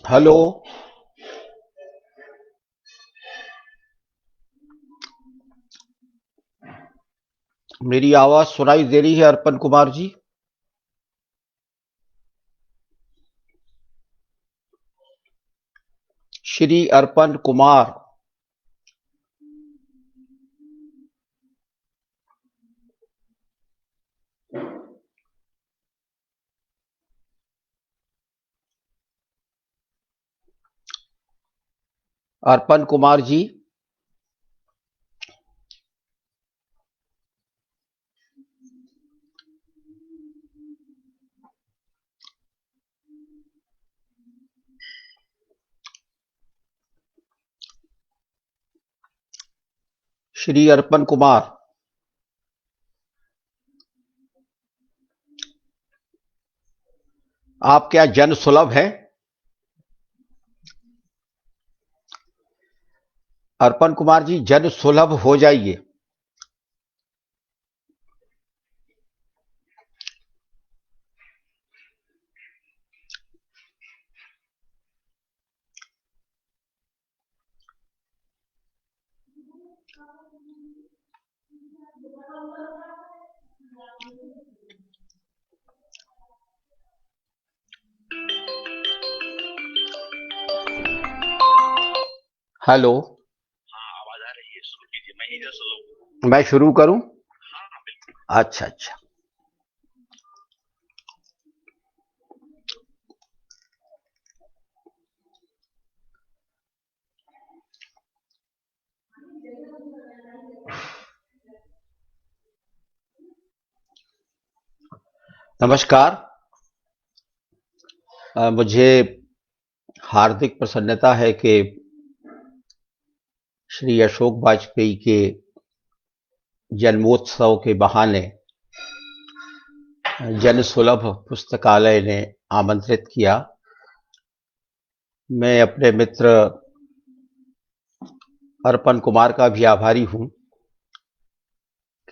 Hello. मेरी आवाज सुनाई दे रही है अर्पण कुमार जी? श्री अर्पण कुमार। अर्पण कुमार जी। श्री अर्पण कुमार। आप क्या जन सुलभ हैं? अर्पण कुमार जी, जन सुलभ हो जाइए। हेलो। मैं शुरू करूं? अच्छा अच्छा। नमस्कार। मुझे हार्दिक प्रसन्नता है कि श्री अशोक वाजपेयी के जन्मोत्सव के बहाने जन सुलभ पुस्तकालय ने आमंत्रित किया। मैं अपने मित्र अर्पण कुमार का भी आभारी हूं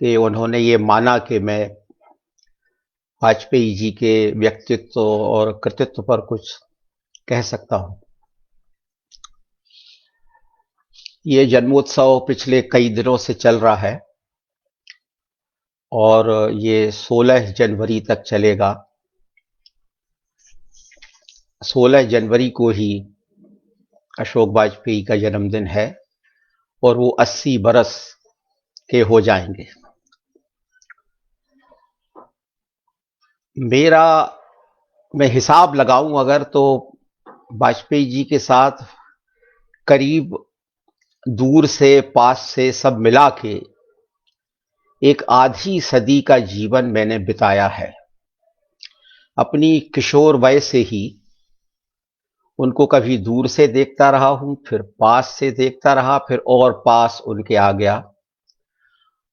कि उन्होंने ये माना कि मैं वाजपेयी जी के व्यक्तित्व और कृतित्व पर कुछ कह सकता हूं। ये जन्मोत्सव पिछले कई दिनों से चल रहा है और ये 16 जनवरी तक चलेगा। 16 जनवरी को ही अशोक वाजपेयी का जन्मदिन है और वो 80 बरस के हो जाएंगे। मेरा मैं हिसाब लगाऊं अगर तो वाजपेयी जी के साथ करीब दूर से पास से सब मिला के एक आधी सदी का जीवन मैंने बिताया है। अपनी किशोर वय से ही उनको कभी दूर से देखता रहा हूं, फिर पास से देखता रहा, फिर और पास उनके आ गया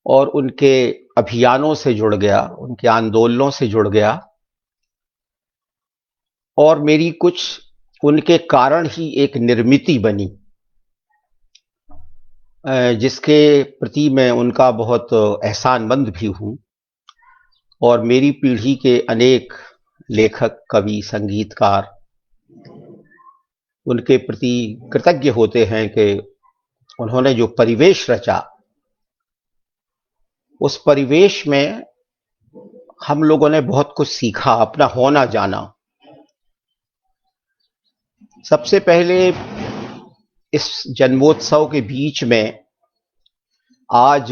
और उनके अभियानों से जुड़ गया, उनके आंदोलनों से जुड़ गया और मेरी कुछ उनके कारण ही एक निर्मिति बनी जिसके प्रति मैं उनका बहुत एहसानमंद भी हूं। और मेरी पीढ़ी के अनेक लेखक, कवि, संगीतकार उनके प्रति कृतज्ञ होते हैं कि उन्होंने जो परिवेश रचा, उस परिवेश में हम लोगों ने बहुत कुछ सीखा, अपना होना जाना। सबसे पहले इस जन्मोत्सव के बीच में आज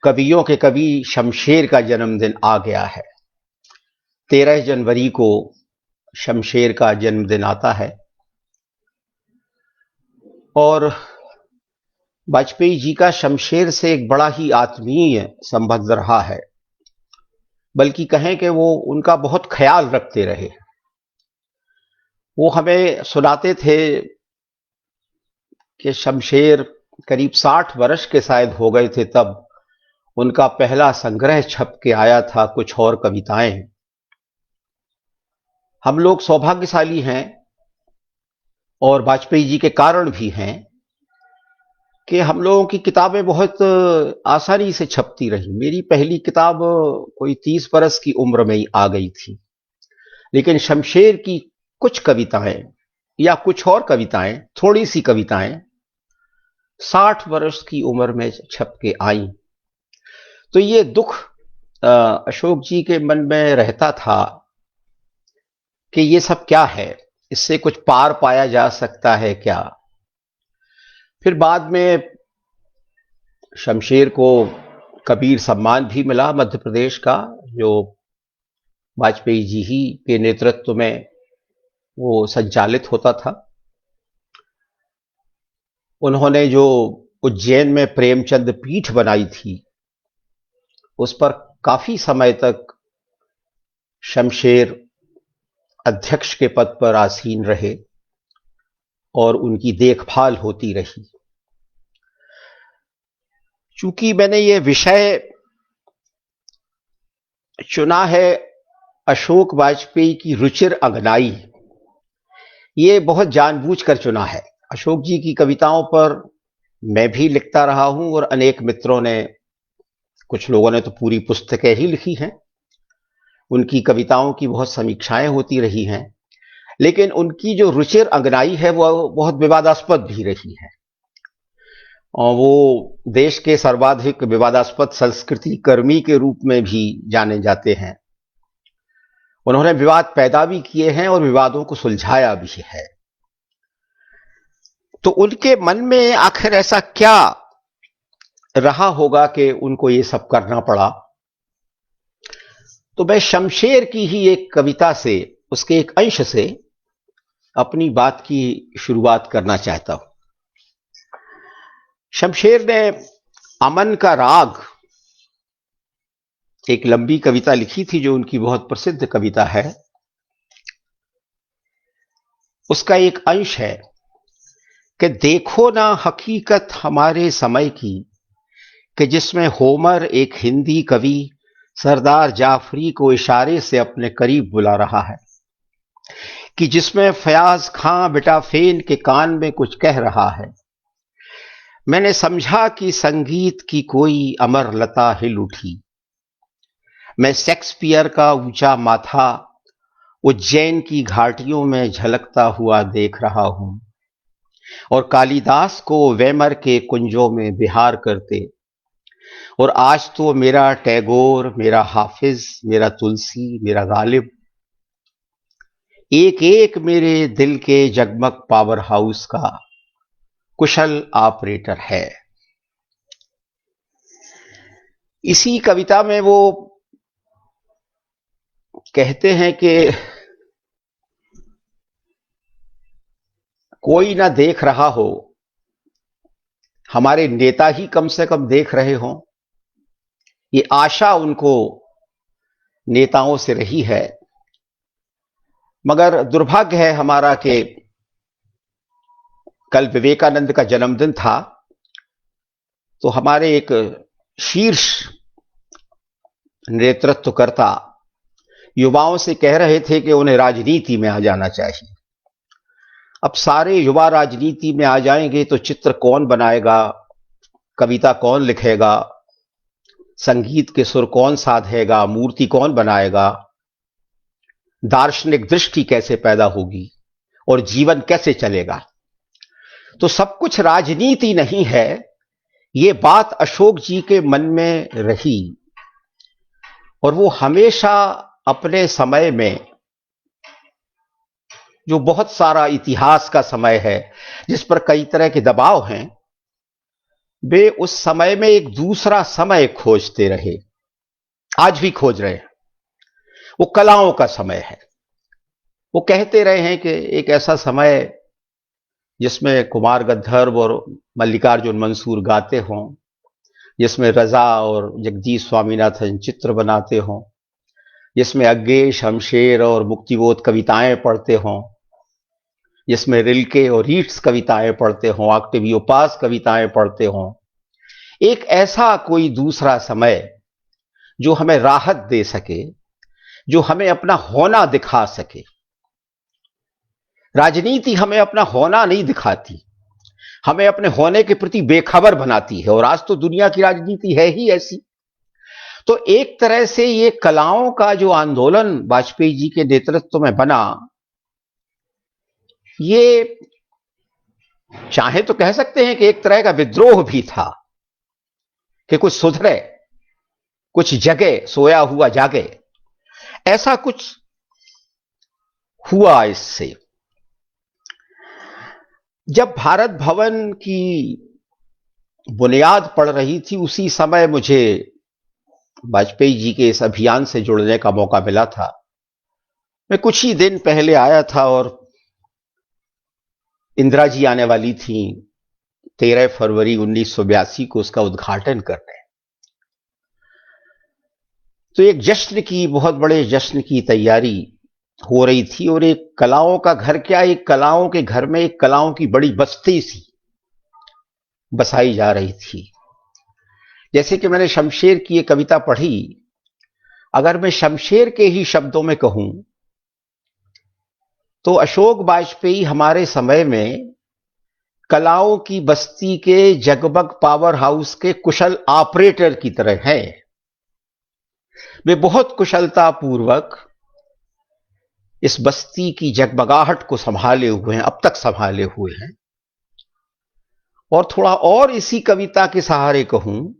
कवियों के कवि शमशेर का जन्मदिन आ गया है। 13 जनवरी को शमशेर का जन्मदिन आता है और वाजपेयी जी का शमशेर से एक बड़ा ही आत्मीय संबंध रहा है, बल्कि कहें कि वो उनका बहुत ख्याल रखते रहे। वो हमें सुनाते थे कि शमशेर करीब 60 वर्ष के शायद हो गए थे तब उनका पहला संग्रह छप के आया था, कुछ और कविताएं। हम लोग सौभाग्यशाली हैं और वाजपेयी जी के कारण भी हैं कि हम लोगों की किताबें बहुत आसानी से छपती रही। मेरी पहली किताब कोई 30 बरस की उम्र में ही आ गई थी। लेकिन शमशेर की कुछ कविताएं या कुछ और कविताएं, थोड़ी सी कविताएं 60 वर्ष की उम्र में छप के आई। तो ये दुख अशोक जी के मन में रहता था कि ये सब क्या है, इससे कुछ पार पाया जा सकता है क्या। फिर बाद में शमशेर को कबीर सम्मान भी मिला मध्य प्रदेश का, जो वाजपेयी जी ही के नेतृत्व में वो संचालित होता था। उन्होंने जो उज्जैन में प्रेमचंद पीठ बनाई थी, उस पर काफी समय तक शमशेर अध्यक्ष के पद पर आसीन रहे और उनकी देखभाल होती रही। चूंकि मैंने ये विषय चुना है अशोक वाजपेयी की रुचिर अंगनाई, ये बहुत जानबूझकर चुना है। अशोक जी की कविताओं पर मैं भी लिखता रहा हूं और अनेक मित्रों ने, कुछ लोगों ने तो पूरी पुस्तकें ही लिखी हैं, उनकी कविताओं की बहुत समीक्षाएं होती रही हैं, लेकिन उनकी जो रुचिर अंगनाई है वो बहुत विवादास्पद भी रही है। और वो देश के सर्वाधिक विवादास्पद संस्कृति कर्मी के रूप में भी जाने जाते हैं। उन्होंने विवाद पैदा भी किए हैं और विवादों को सुलझाया भी है। तो उनके मन में आखिर ऐसा क्या रहा होगा कि उनको ये सब करना पड़ा। तो मैं शमशेर की ही एक कविता से, उसके एक अंश से अपनी बात की शुरुआत करना चाहता हूं। शमशेर ने अमन का राग, एक लंबी कविता लिखी थी जो उनकी बहुत प्रसिद्ध कविता है। उसका एक अंश है कि देखो ना हकीकत हमारे समय की, कि जिसमें होमर एक हिंदी कवि सरदार जाफरी को इशारे से अपने करीब बुला रहा है, कि जिसमें फयाज खां बिटाफेन के कान में कुछ कह रहा है। मैंने समझा कि संगीत की कोई अमर लता हिल उठी। मैं शेक्सपियर का ऊंचा माथा उज्जैन की घाटियों में झलकता हुआ देख रहा हूं, और कालिदास को वेमर के कुंजों में बिहार करते। और आज तो मेरा टैगोर, मेरा हाफिज, मेरा तुलसी, मेरा गालिब, एक एक मेरे दिल के जगमग पावर हाउस का कुशल ऑपरेटर है। इसी कविता में वो कहते हैं कि कोई ना देख रहा हो, हमारे नेता ही कम से कम देख रहे हों। ये आशा उनको नेताओं से रही है। मगर दुर्भाग्य है हमारा कि कल विवेकानंद का जन्मदिन था, तो हमारे एक शीर्ष नेतृत्वकर्ता युवाओं से कह रहे थे कि उन्हें राजनीति में आ जाना चाहिए। अब सारे युवा राजनीति में आ जाएंगे तो चित्र कौन बनाएगा, कविता कौन लिखेगा, संगीत के सुर कौन साधेगा, मूर्ति कौन बनाएगा, दार्शनिक दृष्टि कैसे पैदा होगी और जीवन कैसे चलेगा। तो सब कुछ राजनीति नहीं है, ये बात अशोक जी के मन में रही। और वो हमेशा अपने समय में, जो बहुत सारा इतिहास का समय है जिस पर कई तरह के दबाव हैं, वे उस समय में एक दूसरा समय खोजते रहे, आज भी खोज रहे हैं। वो कलाओं का समय है। वो कहते रहे हैं कि एक ऐसा समय जिसमें कुमार गंधर्व और मल्लिकार्जुन मंसूर गाते हों, जिसमें रजा और जगदीश स्वामीनाथन चित्र बनाते हों, जिसमें अज्ञे, शमशेर और मुक्तिबोध कविताएं पढ़ते हों, जिसमें रिल्के और रीट्स कविताएं पढ़ते हों, ऑक्टेवियो पास कविताएं पढ़ते हों। एक ऐसा कोई दूसरा समय जो हमें राहत दे सके, जो हमें अपना होना दिखा सके। राजनीति हमें अपना होना नहीं दिखाती, हमें अपने होने के प्रति बेखबर बनाती है। और आज तो दुनिया की राजनीति है ही ऐसी। तो एक तरह से ये कलाओं का जो आंदोलन वाजपेयी जी के नेतृत्व में बना, ये चाहे तो कह सकते हैं कि एक तरह का विद्रोह भी था कि कुछ सुधरे, कुछ जगे, सोया हुआ जागे। ऐसा कुछ हुआ इससे। जब भारत भवन की बुनियाद पड़ रही थी, उसी समय मुझे वाजपेयी जी के इस अभियान से जुड़ने का मौका मिला था। मैं कुछ ही दिन पहले आया था और इंदिरा जी आने वाली थी 13 फरवरी 1982 को उसका उद्घाटन करने। तो एक जश्न की, बहुत बड़े जश्न की तैयारी हो रही थी और एक कलाओं का घर, क्या एक कलाओं के घर में एक कलाओं की बड़ी बस्ती सी बसाई जा रही थी। जैसे कि मैंने शमशेर की एक कविता पढ़ी, अगर मैं शमशेर के ही शब्दों में कहूं तो अशोक वाजपेयी हमारे समय में कलाओं की बस्ती के जगमग पावर हाउस के कुशल ऑपरेटर की तरह है। वे बहुत कुशलता पूर्वक इस बस्ती की जगमगाहट को संभाले हुए हैं, अब तक संभाले हुए हैं। और थोड़ा और इसी कविता के सहारे कहूं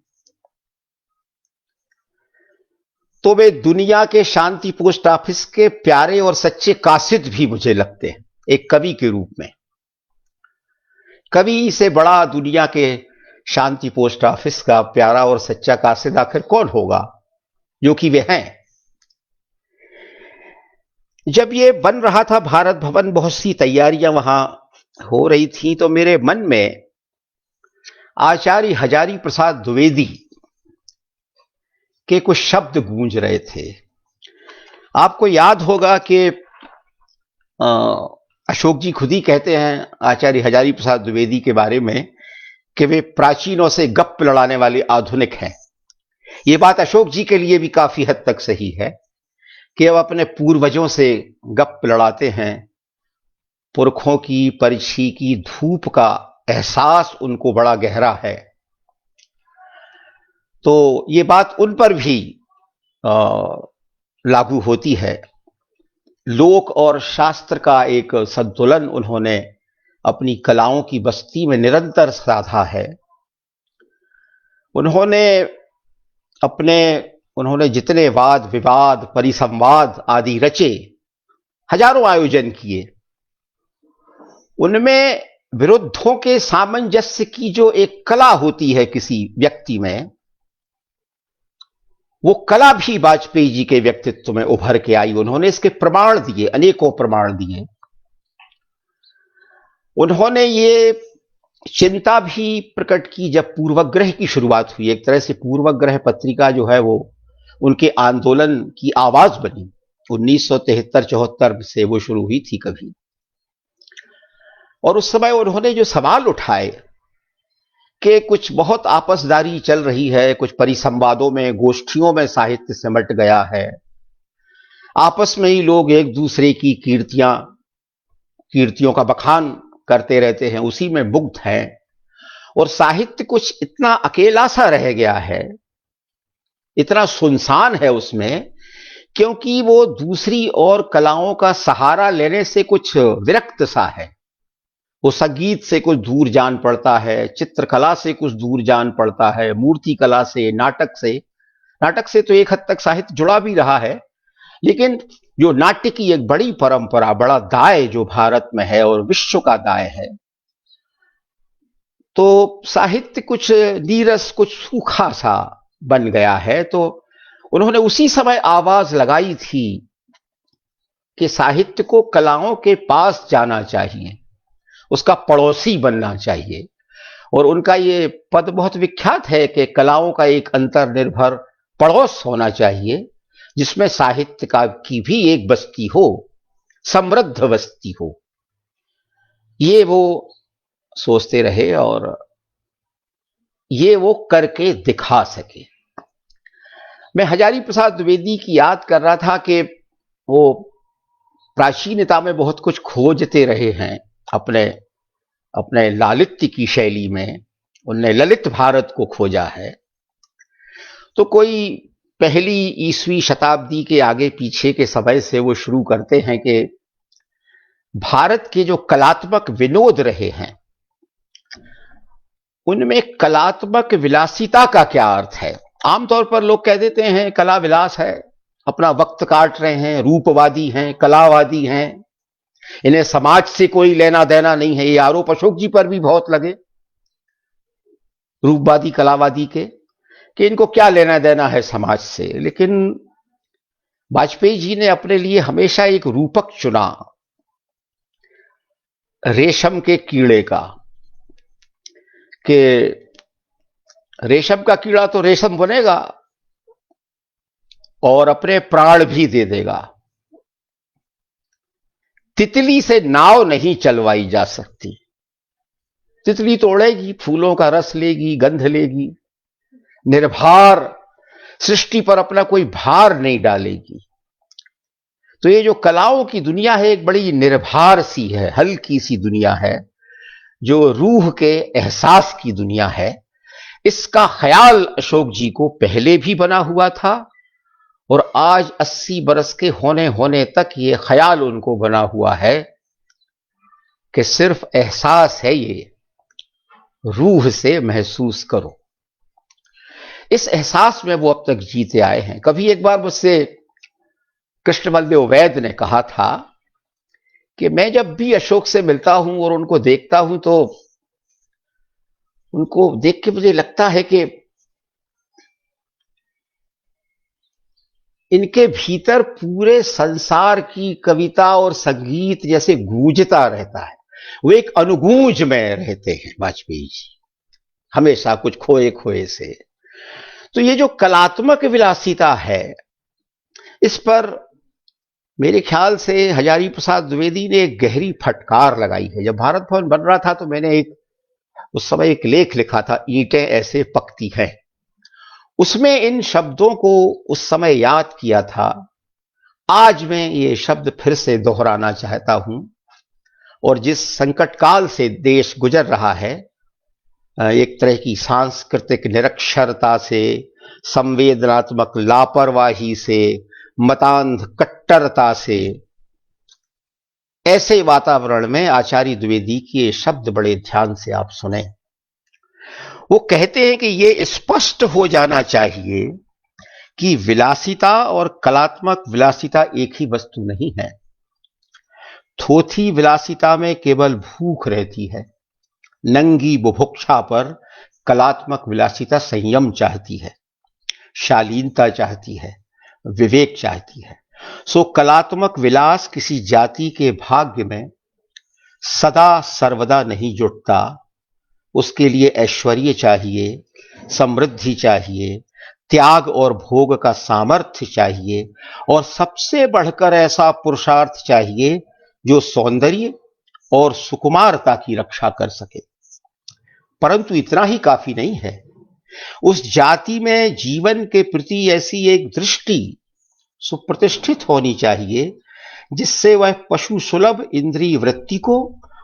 तो वे दुनिया के शांति पोस्ट ऑफिस के प्यारे और सच्चे कासिद भी मुझे लगते हैं, एक कवि के रूप में। कवि से बड़ा दुनिया के शांति पोस्ट ऑफिस का प्यारा और सच्चा कासिद आखिर कौन होगा, जो कि वे हैं। जब ये बन रहा था भारत भवन, बहुत सी तैयारियां वहां हो रही थी, तो मेरे मन में आचार्य हजारी प्रसाद द्विवेदी के कुछ शब्द गूंज रहे थे। आपको याद होगा कि अशोक जी खुद ही कहते हैं आचार्य हजारी प्रसाद द्विवेदी के बारे में कि वे प्राचीनों से गप लड़ाने वाले आधुनिक हैं। ये बात अशोक जी के लिए भी काफी हद तक सही है कि अब अपने पूर्वजों से गप लड़ाते हैं। पुरखों की परिछी की धूप का एहसास उनको बड़ा गहरा है। तो ये बात उन पर भी लागू होती है। लोक और शास्त्र का एक संतुलन उन्होंने अपनी कलाओं की बस्ती में निरंतर साधा है। उन्होंने जितने वाद विवाद, परिसंवाद आदि रचे, हजारों आयोजन किए, उनमें विरुद्धों के सामंजस्य की जो एक कला होती है किसी व्यक्ति में, वो कला भी वाजपेयी जी के व्यक्तित्व में उभर के आई। उन्होंने इसके प्रमाण दिए, अनेकों प्रमाण दिए। उन्होंने ये चिंता भी प्रकट की जब पूर्वग्रह की शुरुआत हुई। एक तरह से पूर्वग्रह पत्रिका जो है वो उनके आंदोलन की आवाज बनी। 1973-74 से वो शुरू हुई थी कभी। और उस समय उन्होंने जो सवाल उठाए कि कुछ बहुत आपसदारी चल रही है, कुछ परिसंवादों में, गोष्ठियों में साहित्य सिमट गया है, आपस में ही लोग एक दूसरे की कीर्तियों का बखान करते रहते हैं, उसी में मुग्ध हैं, और साहित्य कुछ इतना अकेला सा रह गया है, इतना सुनसान है उसमें, क्योंकि वो दूसरी और कलाओं का सहारा लेने से कुछ विरक्त सा है। वो संगीत से कुछ दूर जान पड़ता है, चित्रकला से कुछ दूर जान पड़ता है, मूर्ति कला से, नाटक से तो एक हद तक साहित्य जुड़ा भी रहा है, लेकिन जो नाट्य की एक बड़ी परंपरा, बड़ा दाय जो भारत में है और विश्व का दाय है, तो साहित्य कुछ नीरस, कुछ सूखा सा बन गया है। तो उन्होंने उसी समय आवाज लगाई थी कि साहित्य को कलाओं के पास जाना चाहिए, उसका पड़ोसी बनना चाहिए। और उनका ये पद बहुत विख्यात है कि कलाओं का एक अंतर्निर्भर पड़ोस होना चाहिए, जिसमें साहित्य की भी एक बस्ती हो, समृद्ध बस्ती हो। ये वो सोचते रहे और ये वो करके दिखा सके। मैं हजारी प्रसाद द्विवेदी की याद कर रहा था कि वो प्राचीनता में बहुत कुछ खोजते रहे हैं अपने लालित्य की शैली में। उनने ललित भारत को खोजा है। तो कोई पहली ईसवी शताब्दी के आगे पीछे के समय से वो शुरू करते हैं कि भारत के जो कलात्मक विनोद रहे हैं उनमें कलात्मक विलासिता का क्या अर्थ है। आमतौर पर लोग कह देते हैं कला विलास है, अपना वक्त काट रहे हैं, रूपवादी हैं, कलावादी हैं, इन्हें समाज से कोई लेना देना नहीं है। ये आरोप अशोक जी पर भी बहुत लगे, रूपवादी कलावादी के, कि इनको क्या लेना देना है समाज से। लेकिन वाजपेयी जी ने अपने लिए हमेशा एक रूपक चुना, रेशम के कीड़े का, कि रेशम का कीड़ा तो रेशम बनेगा और अपने प्राण भी दे देगा। तितली से नाव नहीं चलवाई जा सकती। तितली तोड़ेगी, फूलों का रस लेगी, गंध लेगी, निर्भार सृष्टि पर अपना कोई भार नहीं डालेगी। तो ये जो कलाओं की दुनिया है एक बड़ी निर्भार सी है, हल्की सी दुनिया है, जो रूह के एहसास की दुनिया है। इसका ख्याल अशोक जी को पहले भी बना हुआ था और आज 80 बरस के होने होने तक ये ख्याल उनको बना हुआ है कि सिर्फ एहसास है, ये रूह से महसूस करो। इस एहसास में वो अब तक जीते आए हैं। कभी एक बार मुझसे कृष्णबलदेव वैद ने कहा था कि मैं जब भी अशोक से मिलता हूं और उनको देखता हूं तो उनको देख के मुझे लगता है कि इनके भीतर पूरे संसार की कविता और संगीत जैसे गूंजता रहता है। वो एक अनुगूंज में रहते हैं वाजपेयी जी, हमेशा कुछ खोए खोए से। तो ये जो कलात्मक विलासिता है, इस पर मेरे ख्याल से हजारी प्रसाद द्विवेदी ने एक गहरी फटकार लगाई है। जब भारत भवन बन रहा था तो मैंने उस समय एक लेख लिखा था, ईंटें ऐसे पकती हैं। उसमें इन शब्दों को उस समय याद किया था। आज मैं ये शब्द फिर से दोहराना चाहता हूं। और जिस संकट काल से देश गुजर रहा है, एक तरह की सांस्कृतिक निरक्षरता से, संवेदनात्मक लापरवाही से, मतांध कट्टरता से, ऐसे वातावरण में आचार्य द्विवेदी के ये शब्द बड़े ध्यान से आप सुने। वो कहते हैं कि ये स्पष्ट हो जाना चाहिए कि विलासिता और कलात्मक विलासिता एक ही वस्तु नहीं है। थोथी विलासिता में केवल भूख रहती है, नंगी बुभुक्षा पर कलात्मक विलासिता संयम चाहती है, शालीनता चाहती है, विवेक चाहती है। सो कलात्मक विलास किसी जाति के भाग्य में सदा सर्वदा नहीं जुटता। उसके ऐश्वर्य ऐश्वर्य चाहिए, समृद्धि चाहिए, त्याग और भोग का सामर्थ्य चाहिए, और सबसे बढ़कर ऐसा पुरुषार्थ चाहिए जो सौंदर्य और सुकुमारता की रक्षा कर सके। परंतु इतना ही काफी नहीं है। उस जाति में जीवन के प्रति ऐसी एक दृष्टि सुप्रतिष्ठित होनी चाहिए जिससे वह पशु सुलभ इंद्रिय वृत्ति को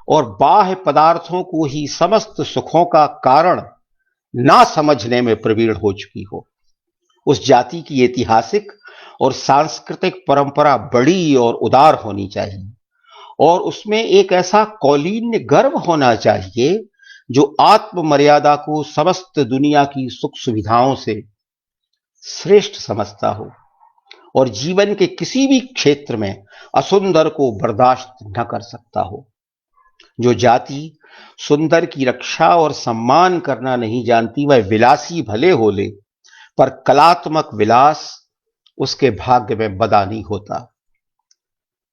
और बाह्य पदार्थों को ही समस्त सुखों का कारण ना समझने में प्रवीण हो चुकी हो। उस जाति की ऐतिहासिक और सांस्कृतिक परंपरा बड़ी और उदार होनी चाहिए, और उसमें एक ऐसा कौलीन्य गर्व होना चाहिए जो आत्म मर्यादा को समस्त दुनिया की सुख सुविधाओं से श्रेष्ठ समझता हो और जीवन के किसी भी क्षेत्र में असुंदर को बर्दाश्त न कर सकता हो। जो जाति सुंदर की रक्षा और सम्मान करना नहीं जानती, वह विलासी भले हो ले, पर कलात्मक विलास उसके भाग्य में बदा नहीं होता।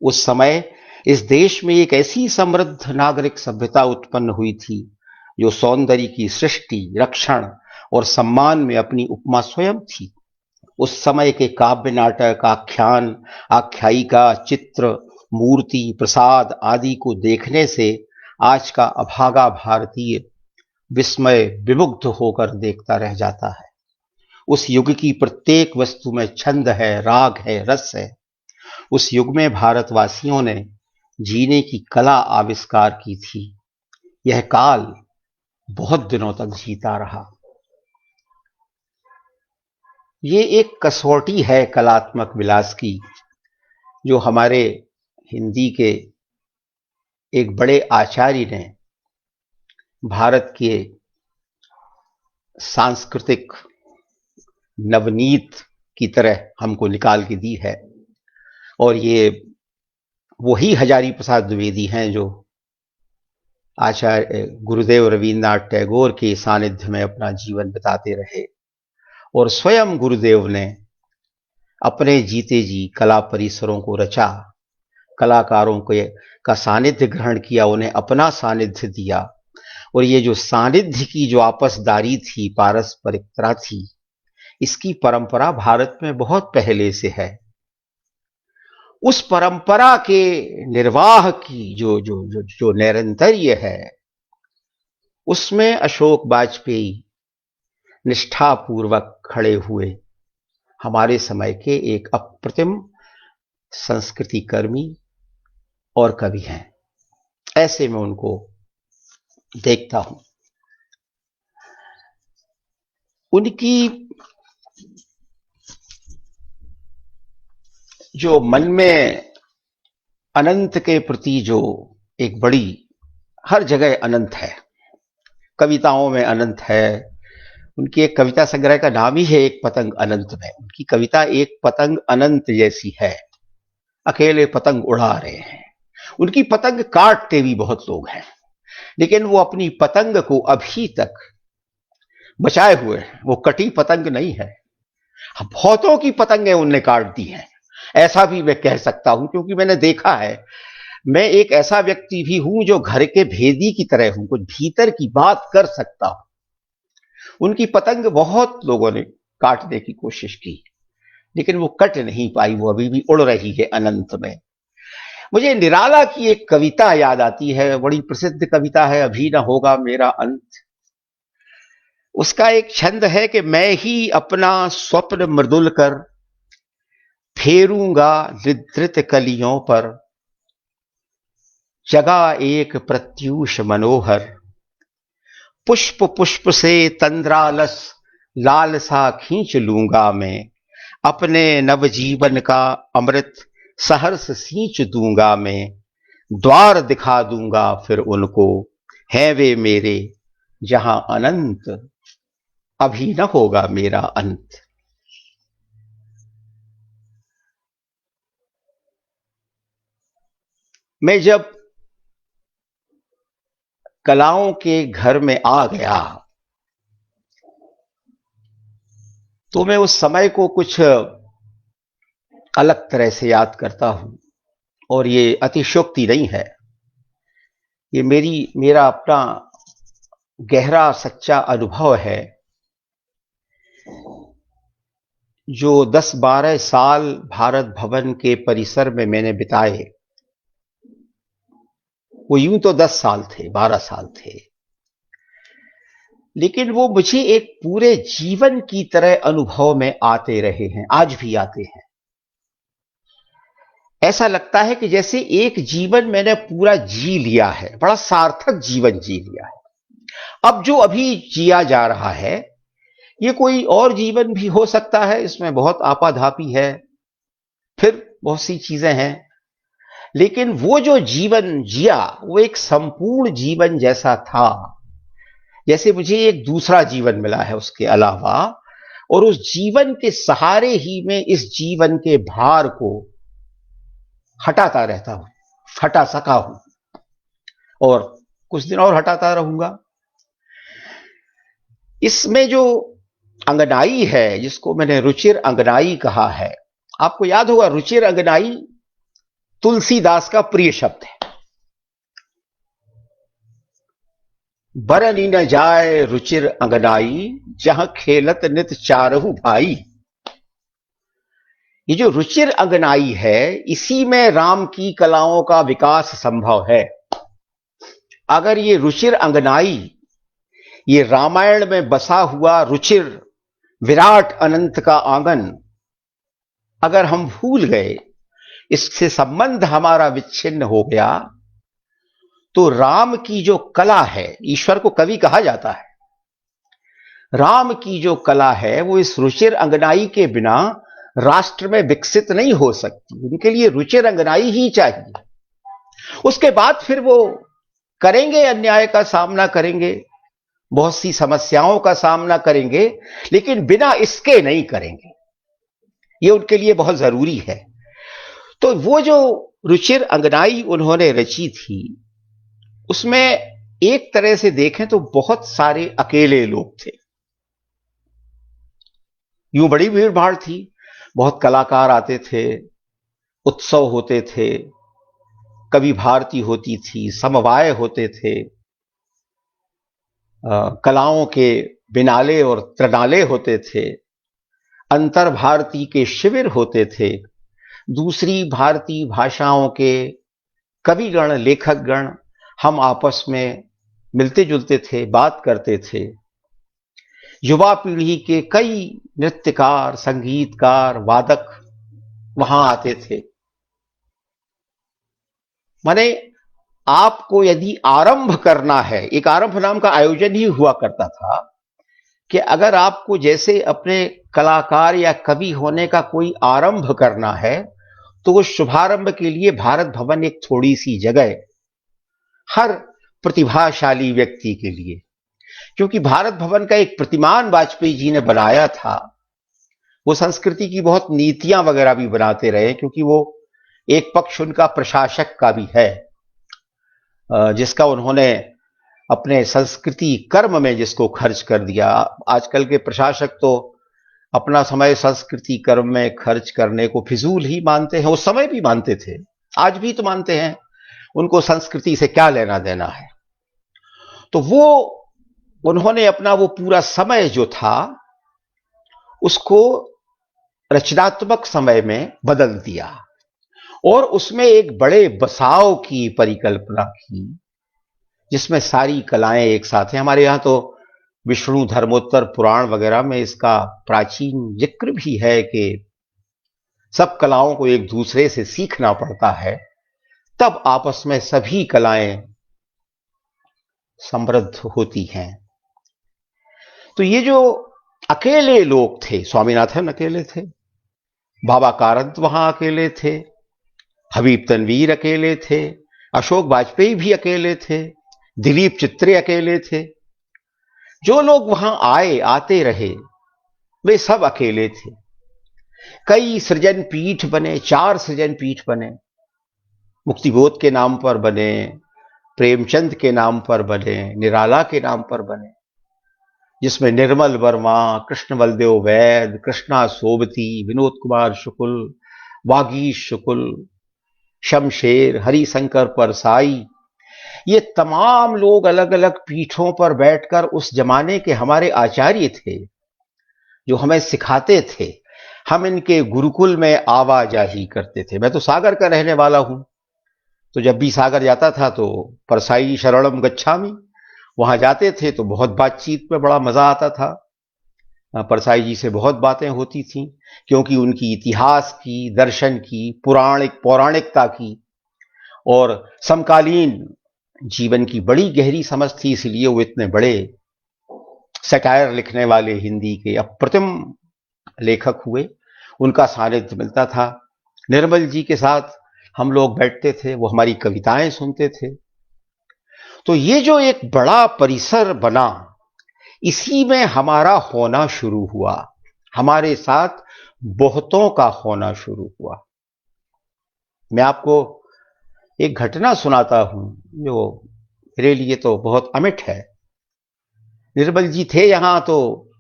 उस समय इस देश में एक ऐसी समृद्ध नागरिक सभ्यता उत्पन्न हुई थी जो सौंदर्य की सृष्टि, रक्षण और सम्मान में अपनी उपमा स्वयं थी। उस समय के काव्य नाटक, आख्यान, आख्यायिका, चित्र, मूर्ति, प्रसाद आदि को देखने से आज का अभागा भारतीय विस्मय विमुग्ध होकर देखता रह जाता है। उस युग की प्रत्येक वस्तु में छंद है, राग है, रस है। उस युग में भारतवासियों ने जीने की कला आविष्कार की थी। यह काल बहुत दिनों तक जीता रहा। ये एक कसौटी है कलात्मक विलास की, जो हमारे हिंदी के एक बड़े आचार्य ने भारत के सांस्कृतिक नवनीत की तरह हमको निकाल के दी है। और ये वही हजारी प्रसाद द्विवेदी हैं जो आचार्य गुरुदेव रवींद्रनाथ टैगोर के सानिध्य में अपना जीवन बिताते रहे, और स्वयं गुरुदेव ने अपने जीते जी कला परिसरों को रचा, कलाकारों के का सानिध्य ग्रहण किया, उन्हें अपना सानिध्य दिया। और ये जो सानिध्य की जो आपसदारी थी, पारस्परिकता थी, इसकी परंपरा भारत में बहुत पहले से है। उस परंपरा के निर्वाह की जो जो जो जो निरंतर्य है, उसमें अशोक वाजपेयी निष्ठापूर्वक खड़े हुए हमारे समय के एक अप्रतिम संस्कृति कर्मी और कवि हैं। ऐसे में उनको देखता हूं। उनकी जो मन में अनंत के प्रति जो एक बड़ी, हर जगह अनंत है, कविताओं में अनंत है। उनकी एक कविता संग्रह का नाम ही है एक पतंग अनंत में। उनकी कविता एक पतंग अनंत जैसी है, अकेले पतंग उड़ा रहे हैं। उनकी पतंग काटते भी बहुत लोग हैं, लेकिन वो अपनी पतंग को अभी तक बचाए हुए हैं। वो कटी पतंग नहीं है, बहुतों की पतंगें उनने काट दी हैं, ऐसा भी मैं कह सकता हूं, क्योंकि मैंने देखा है। मैं एक ऐसा व्यक्ति भी हूं जो घर के भेदी की तरह हूं, कुछ भीतर की बात कर सकता हूं। उनकी पतंग बहुत लोगों ने काटने की कोशिश की, लेकिन वो कट नहीं पाई, वो अभी भी उड़ रही है अनंत में। मुझे निराला की एक कविता याद आती है, बड़ी प्रसिद्ध कविता है, अभी न होगा मेरा अंत। उसका एक छंद है कि मैं ही अपना स्वप्न मृदुल कर फेरूंगा निद्रित कलियों पर, जगा एक प्रत्यूष मनोहर, पुष्प पुष्प से तंद्रालस लालसा खींच लूंगा मैं, अपने नवजीवन का अमृत सहर्ष सींच दूंगा मैं, द्वार दिखा दूंगा फिर उनको, है वे मेरे जहां अनंत, अभी न होगा मेरा अंत। मैं जब कलाओं के घर में आ गया तो मैं उस समय को कुछ अलग तरह से याद करता हूं, और ये अतिशयोक्ति नहीं है, ये मेरा अपना गहरा सच्चा अनुभव है। जो 10-12 साल भारत भवन के परिसर में मैंने बिताए, वो यूं तो 10 साल थे, 12 साल थे, लेकिन वो मुझे एक पूरे जीवन की तरह अनुभव में आते रहे हैं, आज भी आते हैं। ऐसा लगता है कि जैसे एक जीवन मैंने पूरा जी लिया है, बड़ा सार्थक जीवन जी लिया है। अब जो अभी जिया जा रहा है, ये कोई और जीवन भी हो सकता है, इसमें बहुत आपाधापी है, फिर बहुत सी चीजें हैं, लेकिन वो जो जीवन जिया वो एक संपूर्ण जीवन जैसा था, जैसे मुझे एक दूसरा जीवन मिला है उसके अलावा, और उस जीवन के सहारे ही मैं इस जीवन के भार को हटाता रहता हूं, हटा सका हूं, और कुछ दिन और हटाता रहूंगा। इसमें जो अंगनाई है, जिसको मैंने रुचिर अंगनाई कहा है, आपको याद होगा रुचिर अंगनाई तुलसीदास का प्रिय शब्द है। बरनी न जाए रुचिर अंगनाई, जहां खेलत नित चारहु भाई। ये जो रुचिर अंगनाई है, इसी में राम की कलाओं का विकास संभव है। अगर ये रुचिर अंगनाई, ये रामायण में बसा हुआ रुचिर विराट अनंत का आंगन, अगर हम भूल गए, इससे संबंध हमारा विच्छिन्न हो गया, तो राम की जो कला है, ईश्वर को कवि कहा जाता है, राम की जो कला है वो इस रुचिर अंगनाई के बिना राष्ट्र में विकसित नहीं हो सकती। उनके लिए रुचिर अंगनाई ही चाहिए। उसके बाद फिर वो करेंगे, अन्याय का सामना करेंगे, बहुत सी समस्याओं का सामना करेंगे, लेकिन बिना इसके नहीं करेंगे। ये उनके लिए बहुत जरूरी है। तो वो जो रुचिर अंगनाई उन्होंने रची थी, उसमें एक तरह से देखें तो बहुत सारे अकेले लोग थे। यूं बड़ी भीड़ भाड़ थी, बहुत कलाकार आते थे, उत्सव होते थे, कवि भारती होती थी, समवाय होते थे, कलाओं के बिनाले और त्रनाले होते थे, अंतर भारती के शिविर होते थे, दूसरी भारतीय भाषाओं के कविगण लेखकगण हम आपस में मिलते जुलते थे, बात करते थे। युवा पीढ़ी के कई नृत्यकार, संगीतकार, वादक वहां आते थे। माने आपको यदि आरंभ करना है, एक आरंभ नाम का आयोजन ही हुआ करता था कि अगर आपको जैसे अपने कलाकार या कवि होने का कोई आरंभ करना है, तो वो शुभारंभ के लिए भारत भवन एक थोड़ी सी जगह हर प्रतिभाशाली व्यक्ति के लिए, क्योंकि भारत भवन का एक प्रतिमान वाजपेयी जी ने बनाया था। वो संस्कृति की बहुत नीतियां वगैरह भी बनाते रहे, क्योंकि वो एक पक्ष उनका प्रशासक का भी है, जिसका उन्होंने अपने संस्कृति कर्म में जिसको खर्च कर दिया। आजकल के प्रशासक तो अपना समय संस्कृति कर्म में खर्च करने को फिजूल ही मानते हैं। उस समय भी मानते थे, आज भी तो मानते हैं। उनको संस्कृति से क्या लेना देना है। तो वो उन्होंने अपना वो पूरा समय जो था उसको रचनात्मक समय में बदल दिया और उसमें एक बड़े बसाव की परिकल्पना की, जिसमें सारी कलाएं एक साथ हैं। हमारे यहां तो विष्णु धर्मोत्तर पुराण वगैरह में इसका प्राचीन जिक्र भी है कि सब कलाओं को एक दूसरे से सीखना पड़ता है, तब आपस में सभी कलाएं समृद्ध होती हैं। तो ये जो अकेले लोग थे, स्वामीनाथन अकेले थे, बाबा कारंत वहां अकेले थे, हबीब तनवीर अकेले थे, अशोक वाजपेयी भी अकेले थे, दिलीप चित्रे अकेले थे। जो लोग वहां आए, आते रहे, वे सब अकेले थे। कई सृजन पीठ बने, 4 सृजन पीठ बने, मुक्तिबोध के नाम पर बने, प्रेमचंद के नाम पर बने, निराला के नाम पर बने, जिसमें निर्मल वर्मा, कृष्ण बलदेव वैद, कृष्णा सोबती, विनोद कुमार शुक्ल, वागीश शुक्ल, शमशेर, हरिशंकर परसाई, ये तमाम लोग अलग अलग पीठों पर बैठकर उस जमाने के हमारे आचार्य थे, जो हमें सिखाते थे। हम इनके गुरुकुल में आवाजाही करते थे। मैं तो सागर का रहने वाला हूं, तो जब भी सागर जाता था तो परसाई शरणम गच्छामि, वहां जाते थे तो बहुत बातचीत में बड़ा मजा आता था। परसाई जी से बहुत बातें होती थी, क्योंकि उनकी इतिहास की, दर्शन की, पौराणिकता की और समकालीन जीवन की बड़ी गहरी समझ थी। इसलिए वो इतने बड़े सटायर लिखने वाले हिंदी के अप्रतिम लेखक हुए। उनका सानिध्य मिलता था। निर्मल जी के साथ हम लोग बैठते थे, वो हमारी कविताएं सुनते थे। तो ये जो एक बड़ा परिसर बना, इसी में हमारा होना शुरू हुआ, हमारे साथ बहुतों का होना शुरू हुआ। मैं आपको एक घटना सुनाता हूं जो मेरे लिए तो बहुत अमिट है। निर्मल जी थे यहां तो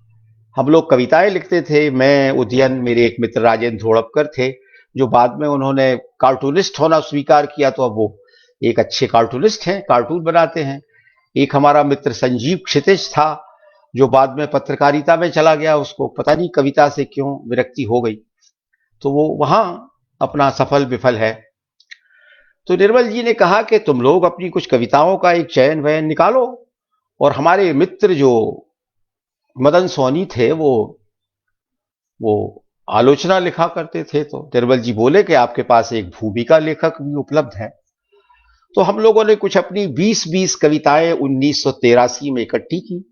हम लोग कविताएं लिखते थे। मैं, उदयन, मेरे एक मित्र राजेंद्र धोड़पकर थे, जो बाद में उन्होंने कार्टूनिस्ट होना स्वीकार किया, तो अब वो एक अच्छे कार्टूनिस्ट हैं, कार्टून बनाते हैं। एक हमारा मित्र संजीव क्षितिज था, जो बाद में पत्रकारिता में चला गया। उसको पता नहीं कविता से क्यों विरक्ति हो गई, तो वो वहां अपना सफल विफल है। तो निर्मल जी ने कहा कि तुम लोग अपनी कुछ कविताओं का एक चयन वयन निकालो। और हमारे मित्र जो मदन सोनी थे, वो आलोचना लिखा करते थे। तो निर्मल जी बोले कि आपके पास एक भूमिका लेखक भी उपलब्ध है। तो हम लोगों ने कुछ अपनी 20-20 कविताएं 1983 में इकट्ठी की।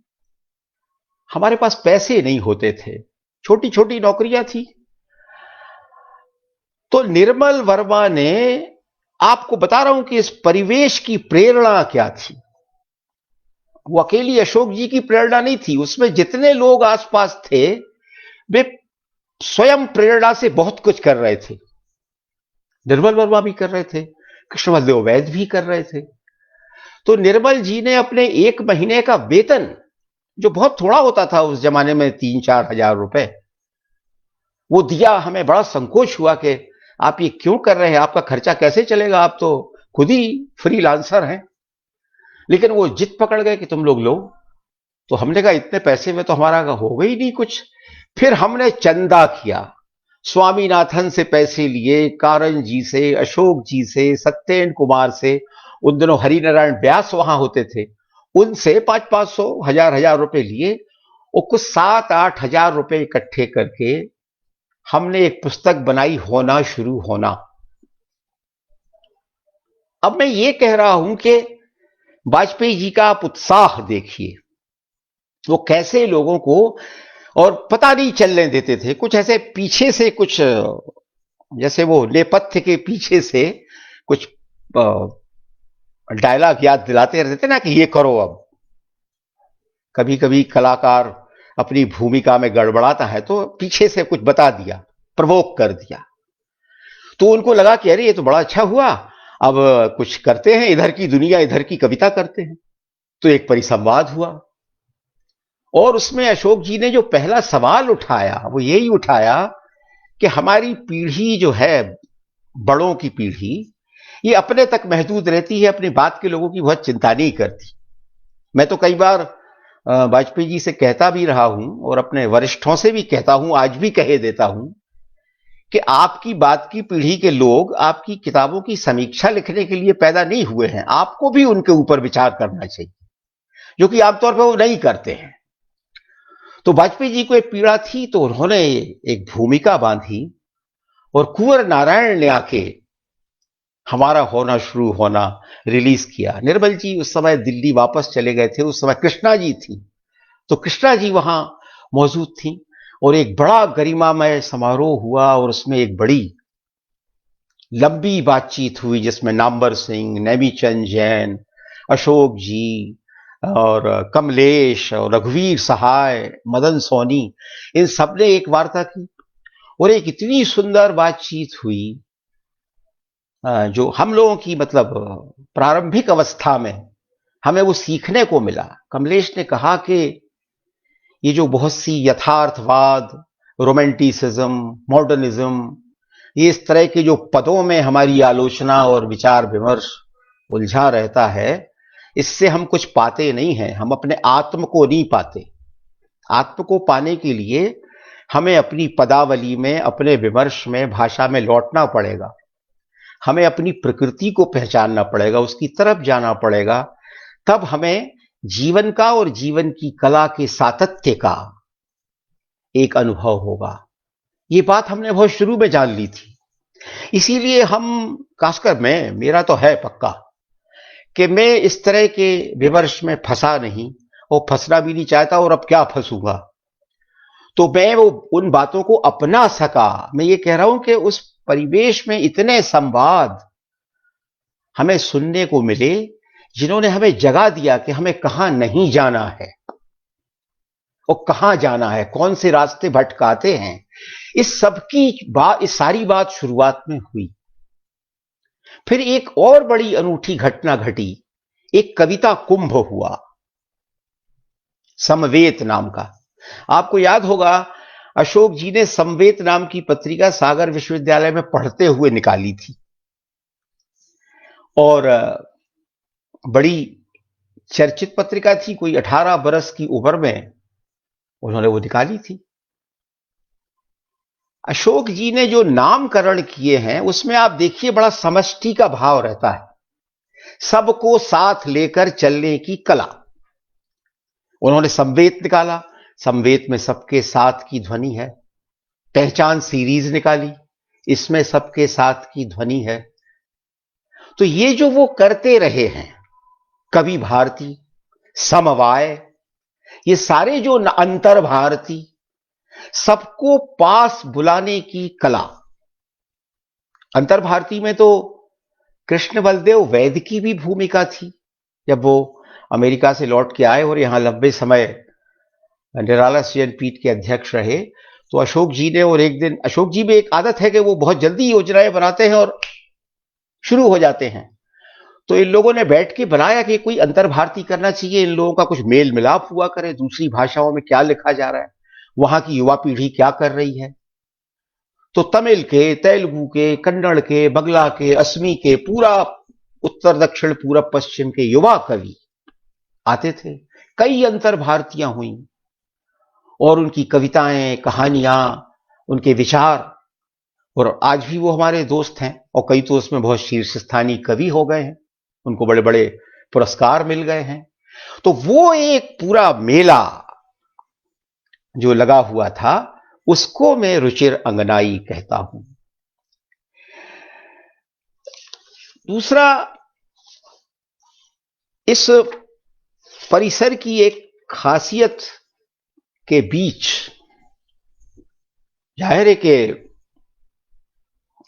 हमारे पास पैसे नहीं होते थे, छोटी छोटी नौकरियां थी। तो निर्मल वर्मा ने, आपको बता रहा हूं कि इस परिवेश की प्रेरणा क्या थी। वो अकेली अशोक जी की प्रेरणा नहीं थी, उसमें जितने लोग आसपास थे वे स्वयं प्रेरणा से बहुत कुछ कर रहे थे। निर्मल वर्मा भी कर रहे थे, कृष्णवल्लभ वैद्य भी कर रहे थे। तो निर्मल जी ने अपने 1 महीने का वेतन, जो बहुत थोड़ा होता था उस जमाने में, 3-4 हजार रुपए, वो दिया। हमें बड़ा संकोच हुआ कि आप ये क्यों कर रहे हैं, आपका खर्चा कैसे चलेगा, आप तो खुद ही फ्रीलांसर हैं। लेकिन वो जिद पकड़ गए कि तुम लोग लो। तो हमने कहा इतने पैसे में तो हमारा होगा ही नहीं कुछ। फिर हमने चंदा किया, स्वामीनाथन से पैसे लिए, कारण जी से, अशोक जी से, सत्येंद्र कुमार से, उन दिनों हरिनारायण व्यास वहां होते थे, उनसे 500-500, हजार रुपए लिए और कुछ 7-8 हजार रुपए इकट्ठे करके हमने एक पुस्तक बनाई, होना शुरू होना। अब मैं ये कह रहा हूं कि वाजपेयी जी का आप उत्साह देखिए, वो कैसे लोगों को और पता नहीं चलने देते थे। कुछ ऐसे पीछे से कुछ, जैसे वो नेपथ्य के पीछे से कुछ डायलॉग याद दिलाते रहते थे ना कि ये करो। अब कभी कभी कलाकार अपनी भूमिका में गड़बड़ाता है तो पीछे से कुछ बता दिया, प्रवोक कर दिया, तो उनको लगा कि अरे ये तो बड़ा अच्छा हुआ, अब कुछ करते हैं, इधर की दुनिया इधर की कविता करते हैं। तो एक परिसंवाद हुआ और उसमें अशोक जी ने जो पहला सवाल उठाया वो यही उठाया कि हमारी पीढ़ी जो है, बड़ों की पीढ़ी, ये अपने तक महदूद रहती है, अपनी बात के लोगों की बहुत चिंता नहीं करती। मैं तो कई बार वाजपेयी जी से कहता भी रहा हूं और अपने वरिष्ठों से भी कहता हूं, आज भी कहे देता हूं कि आपकी बात की पीढ़ी के लोग आपकी किताबों की समीक्षा लिखने के लिए पैदा नहीं हुए हैं, आपको भी उनके ऊपर विचार करना चाहिए, जो कि आमतौर पर वो नहीं करते हैं। तो वाजपेयी जी को एक पीड़ा थी, तो उन्होंने एक भूमिका बांधी और कुंवर नारायण ने आके हमारा होना शुरू होना रिलीज किया। निर्मल जी उस समय दिल्ली वापस चले गए थे, उस समय कृष्णा जी थी, तो कृष्णा जी वहां मौजूद थी और एक बड़ा गरिमामय समारोह हुआ और उसमें एक बड़ी लंबी बातचीत हुई जिसमें नाम्बर सिंह, नेमीचंद जैन, अशोक जी और कमलेश और रघुवीर सहाय, मदन सोनी, इन सबने एक वार्ता की और एक इतनी सुंदर बातचीत हुई जो हम लोगों की, मतलब प्रारंभिक अवस्था में हमें वो सीखने को मिला। कमलेश ने कहा कि ये जो बहुत सी यथार्थवाद, रोमांटिसिज्म, मॉडर्निज्म, ये इस तरह के जो पदों में हमारी आलोचना और विचार विमर्श उलझा रहता है, इससे हम कुछ पाते नहीं हैं, हम अपने आत्म को नहीं पाते। आत्म को पाने के लिए हमें अपनी पदावली में, अपने विमर्श में, भाषा में लौटना पड़ेगा। हमें अपनी प्रकृति को पहचानना पड़ेगा, उसकी तरफ जाना पड़ेगा, तब हमें जीवन का और जीवन की कला के सातत्य का एक अनुभव होगा। ये बात हमने बहुत शुरू में जान ली थी। इसीलिए हम, खासकर मैं, मेरा तो है पक्का कि मैं इस तरह के विमर्श में फंसा नहीं और फंसना भी नहीं चाहता, और अब क्या फंसूंगा। तो मैं वो उन बातों को अपना सका। मैं ये कह रहा हूं कि उस परिवेश में इतने संवाद हमें सुनने को मिले जिन्होंने हमें जगा दिया कि हमें कहां नहीं जाना है और कहां जाना है, कौन से रास्ते भटकाते हैं। इस सब की बात, इस सारी बात शुरुआत में हुई। फिर एक और बड़ी अनूठी घटना घटी, एक कविता कुंभ हुआ, समवेत नाम का। आपको याद होगा अशोक जी ने समवेत नाम की पत्रिका सागर विश्वविद्यालय में पढ़ते हुए निकाली थी और बड़ी चर्चित पत्रिका थी। कोई 18 बरस की उम्र में उन्होंने वो निकाली थी। अशोक जी ने जो नामकरण किए हैं उसमें आप देखिए बड़ा समष्टि का भाव रहता है, सबको साथ लेकर चलने की कला। उन्होंने संवेत निकाला, संवेत में सबके साथ की ध्वनि है। पहचान सीरीज निकाली, इसमें सबके साथ की ध्वनि है। तो ये जो वो करते रहे हैं, कवि भारती, समवाय, ये सारे जो अंतर भारती, सबको पास बुलाने की कला। अंतर भारती में तो कृष्ण बलदेव वैद्य की भी भूमिका थी। जब वो अमेरिका से लौट के आए और यहां लंबे समय निराला सृजन पीठ के अध्यक्ष रहे, तो अशोक जी ने, और एक दिन अशोक जी में एक आदत है कि वो बहुत जल्दी योजनाएं बनाते हैं और शुरू हो जाते हैं। तो इन लोगों ने बैठ के बनाया कि कोई अंतर भारती करना चाहिए, इन लोगों का कुछ मेल मिलाप हुआ करे, दूसरी भाषाओं में क्या लिखा जा रहा है, वहां की युवा पीढ़ी क्या कर रही है। तो तमिल के, तेलुगु के, कन्नड़ के, बंगला के, असमी के, पूरा उत्तर दक्षिण पूरब पश्चिम के युवा कवि आते थे। कई अंतर भारतीयां हुई और उनकी कविताएं, कहानियां, उनके विचार, और आज भी वो हमारे दोस्त हैं और कई तो उसमें बहुत शीर्ष स्थानीय कवि हो गए हैं, उनको बड़े बड़े पुरस्कार मिल गए हैं। तो वो एक पूरा मेला जो लगा हुआ था, उसको मैं रुचिर अंगनाई कहता हूं। दूसरा, इस परिसर की एक खासियत के बीच जाहिर है कि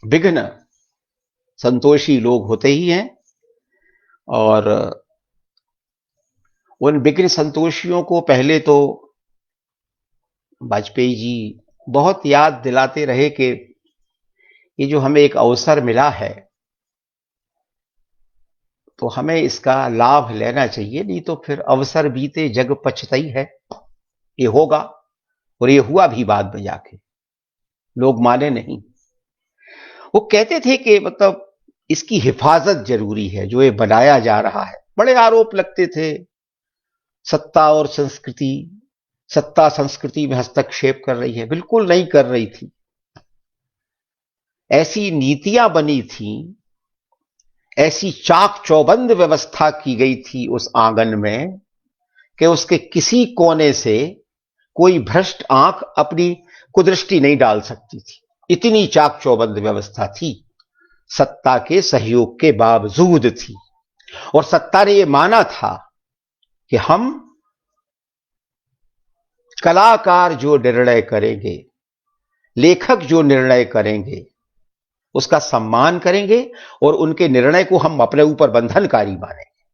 विघ्न संतोषी लोग होते ही हैं, और उन विघ्न संतोषियों को पहले तो वाजपेयी जी बहुत याद दिलाते रहे कि ये जो हमें एक अवसर मिला है तो हमें इसका लाभ लेना चाहिए, नहीं तो फिर अवसर बीते जग पछतई है। ये होगा, और ये हुआ भी बाद में जाके, लोग माने नहीं। वो कहते थे कि मतलब इसकी हिफाजत जरूरी है, जो ये बनाया जा रहा है। बड़े आरोप लगते थे, सत्ता और संस्कृति, सत्ता संस्कृति में हस्तक्षेप कर रही है। बिल्कुल नहीं कर रही थी। ऐसी नीतियां बनी थी, ऐसी चाक चौबंद व्यवस्था की गई थी उस आंगन में कि उसके किसी कोने से कोई भ्रष्ट आंख अपनी कुदृष्टि नहीं डाल सकती थी। इतनी चाक चौबंद व्यवस्था थी, सत्ता के सहयोग के बावजूद थी। और सत्ता ने यह माना था कि हम कलाकार जो निर्णय करेंगे, लेखक जो निर्णय करेंगे, उसका सम्मान करेंगे और उनके निर्णय को हम अपने ऊपर बंधनकारी मानेंगे।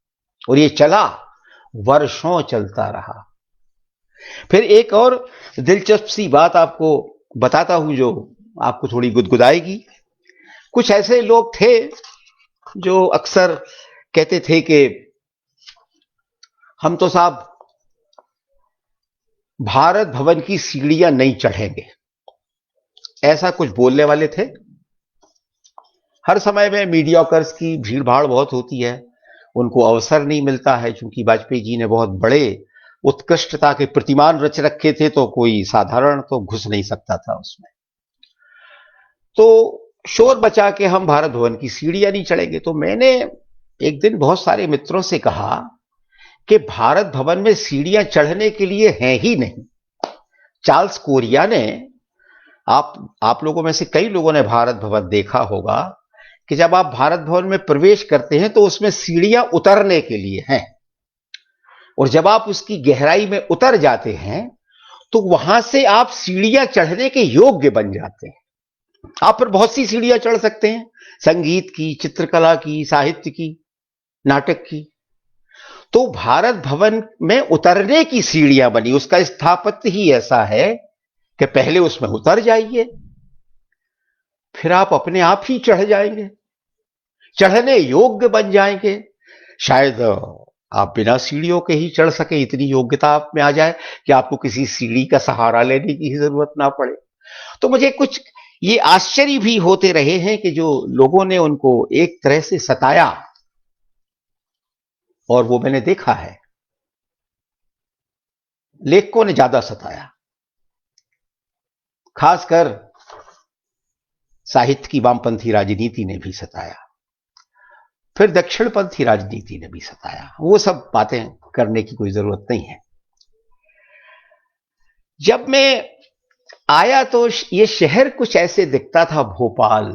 और ये चला, वर्षों चलता रहा। फिर एक और दिलचस्प सी बात आपको बताता हूं जो आपको थोड़ी गुदगुदाएगी। कुछ ऐसे लोग थे जो अक्सर कहते थे कि हम तो साहब भारत भवन की सीढ़ियां नहीं चढ़ेंगे, ऐसा कुछ बोलने वाले थे। हर समय में मीडियाकर्स की भीड़ भाड़ बहुत होती है, उनको अवसर नहीं मिलता है। चूंकि वाजपेयी जी ने बहुत बड़े उत्कृष्टता के प्रतिमान रच रखे थे, तो कोई साधारण तो घुस नहीं सकता था उसमें। तो शोर बचा के हम भारत भवन की सीढ़ियां नहीं चढ़ेंगे। तो मैंने एक दिन बहुत सारे मित्रों से कहा कि भारत भवन में सीढ़ियां चढ़ने के लिए हैं ही नहीं। चार्ल्स कोरिया ने, आप लोगों में से कई लोगों ने भारत भवन देखा होगा कि जब आप भारत भवन में प्रवेश करते हैं तो उसमें सीढ़ियां उतरने के लिए हैं, और जब आप उसकी गहराई में उतर जाते हैं तो वहां से आप सीढ़ियां चढ़ने के योग्य बन जाते हैं। आप फिर बहुत सी सीढ़ियां चढ़ सकते हैं, संगीत की, चित्रकला की, साहित्य की, नाटक की। तो भारत भवन में उतरने की सीढ़ियां बनी। उसका स्थापत्य ही ऐसा है कि पहले उसमें उतर जाइए, फिर आप अपने आप ही चढ़ जाएंगे, चढ़ने योग्य बन जाएंगे। शायद आप बिना सीढ़ियों के ही चढ़ सके, इतनी योग्यता आप में आ जाए कि आपको किसी सीढ़ी का सहारा लेने की जरूरत ना पड़े। तो मुझे कुछ ये आश्चर्य भी होते रहे हैं कि जो लोगों ने उनको एक तरह से सताया, और वो मैंने देखा है, लेखकों ने ज्यादा सताया, खासकर साहित्य की वामपंथी राजनीति ने भी सताया, फिर दक्षिणपंथी राजनीति ने भी सताया। वो सब बातें करने की कोई जरूरत नहीं है। जब मैं आया तो ये शहर कुछ ऐसे दिखता था, भोपाल।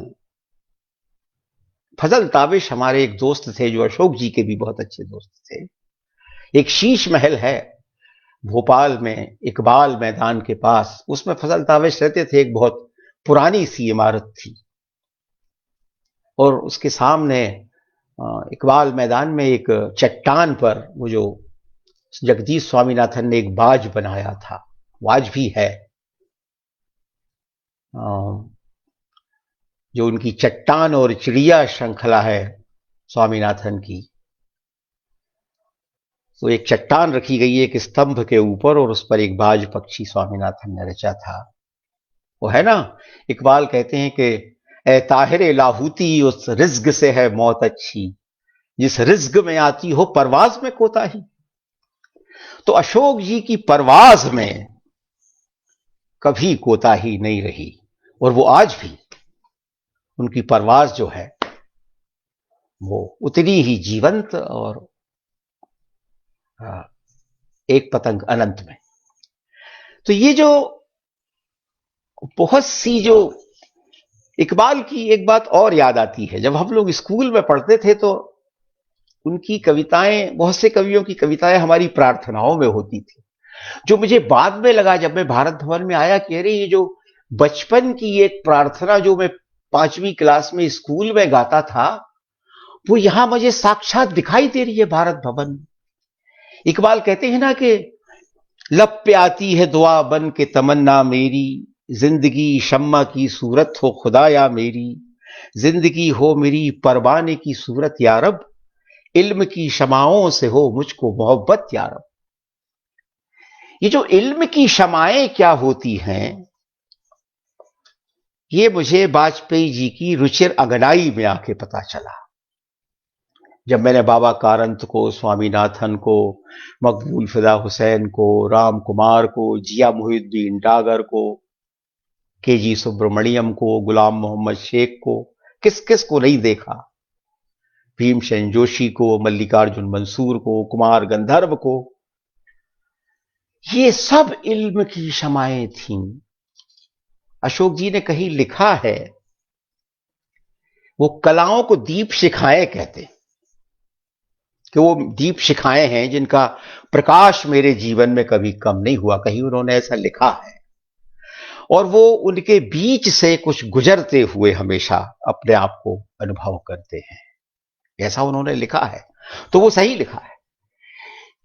फजल ताबिश हमारे एक दोस्त थे जो अशोक जी के भी बहुत अच्छे दोस्त थे। एक शीश महल है भोपाल में इकबाल मैदान के पास, उसमें फजल तावेश रहते थे। एक बहुत पुरानी सी इमारत थी और उसके सामने इकबाल मैदान में एक चट्टान पर वो जो जगदीश स्वामीनाथन ने एक बाज बनाया था, वो आज भी है। जो उनकी चट्टान और चिड़िया श्रृंखला है स्वामीनाथन की, तो एक चट्टान रखी गई है एक स्तंभ के ऊपर और उस पर एक बाज पक्षी स्वामीनाथन ने रचा था। वो है ना, इकबाल कहते हैं कि ए ताहिर लाहूती उस रिज्क से है मौत अच्छी, जिस रिज्क में आती हो परवाज में कोताही। तो अशोक जी की परवाज में कभी कोताही नहीं रही और वो आज भी उनकी परवाज जो है वो उतनी ही जीवंत और एक पतंग अनंत में। तो ये जो बहुत सी जो इकबाल की एक बात और याद आती है, जब हम लोग स्कूल में पढ़ते थे तो उनकी कविताएं, बहुत से कवियों की कविताएं हमारी प्रार्थनाओं में होती थी। जो मुझे बाद में लगा जब मैं भारत भवन में आया कि अरे ये जो बचपन की एक प्रार्थना जो मैं 5वीं क्लास में स्कूल में गाता था, वो यहां मुझे साक्षात दिखाई दे रही है भारत भवन में। इकबाल कहते हैं ना कि लब पे आती है दुआ बन के तमन्ना मेरी, जिंदगी शम्मा की सूरत हो खुदाया मेरी, जिंदगी हो मेरी परवाने की सूरत यारब, इल्म की शमाओं से हो मुझको मोहब्बत यारब। ये जो इल्म की शमाएं क्या होती हैं, ये मुझे वाजपेयी जी की रुचिर अगनाई में आके पता चला। जब मैंने बाबा कारंत को, स्वामीनाथन को, मकबूल फिदा हुसैन को, राम कुमार को, जिया मोहिउद्दीन डागर को, के.जी. सुब्रमण्यम को, गुलाम मोहम्मद शेख को, किस किस को नहीं देखा, भीमसेन जोशी को, मल्लिकार्जुन मंसूर को, कुमार गंधर्व को, ये सब इल्म की शमाएं थीं। अशोक जी ने कहीं लिखा है, वो कलाओं को दीप शिखाएं कहते कि वो दीप शिखाएं हैं जिनका प्रकाश मेरे जीवन में कभी कम नहीं हुआ, कहीं उन्होंने ऐसा लिखा है। और वो उनके बीच से कुछ गुजरते हुए हमेशा अपने आप को अनुभव करते हैं, ऐसा उन्होंने लिखा है। तो वो सही लिखा है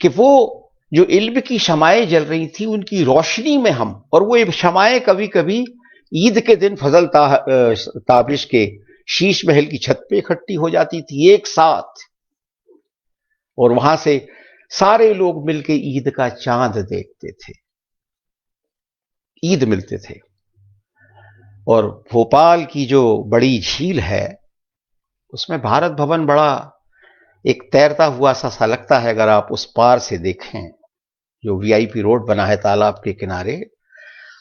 कि वो जो इल्म की शमाएं जल रही थी उनकी रोशनी में हम, और वो शमाएं कभी कभी ईद के दिन फजल ताबिश के शीश महल की छत पे इकट्ठी हो जाती थी एक साथ, और वहां से सारे लोग मिलके ईद का चांद देखते थे, ईद मिलते थे। और भोपाल की जो बड़ी झील है उसमें भारत भवन बड़ा एक तैरता हुआ सा लगता है। अगर आप उस पार से देखें, जो वीआईपी रोड बना है तालाब के किनारे,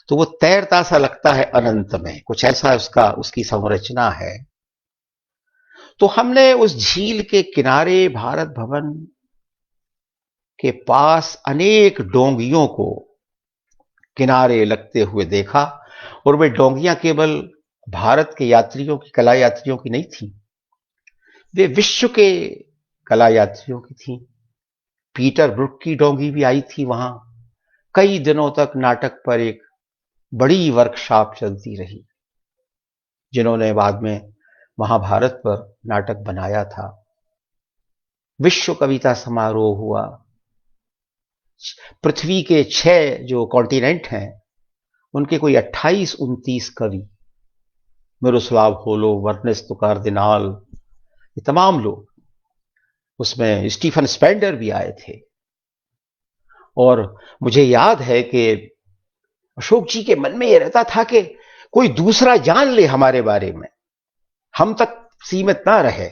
तो वो तैरता सा लगता है अनंत में, कुछ ऐसा उसकी संरचना है। तो हमने उस झील के किनारे भारत भवन के पास अनेक डोंगियों को किनारे लगते हुए देखा, और वे डोंगियां केवल भारत के यात्रियों की, कला यात्रियों की नहीं थी, वे विश्व के कला यात्रियों की थी। पीटर ब्रुक की डोंगी भी आई थी वहां। कई दिनों तक नाटक पर एक बड़ी वर्कशॉप चलती रही, जिन्होंने बाद में महाभारत पर नाटक बनाया था। विश्व कविता समारोह हुआ। पृथ्वी के 6 जो कॉन्टिनेंट हैं उनके कोई 28-29 कवि, मिरोस्लाव होलो, वर्नेस्ट कार्दिनाल, ये तमाम लोग, उसमें स्टीफन स्पेंडर भी आए थे। और मुझे याद है कि अशोक जी के मन में यह रहता था कि कोई दूसरा जान ले हमारे बारे में, हम तक सीमित ना रहे।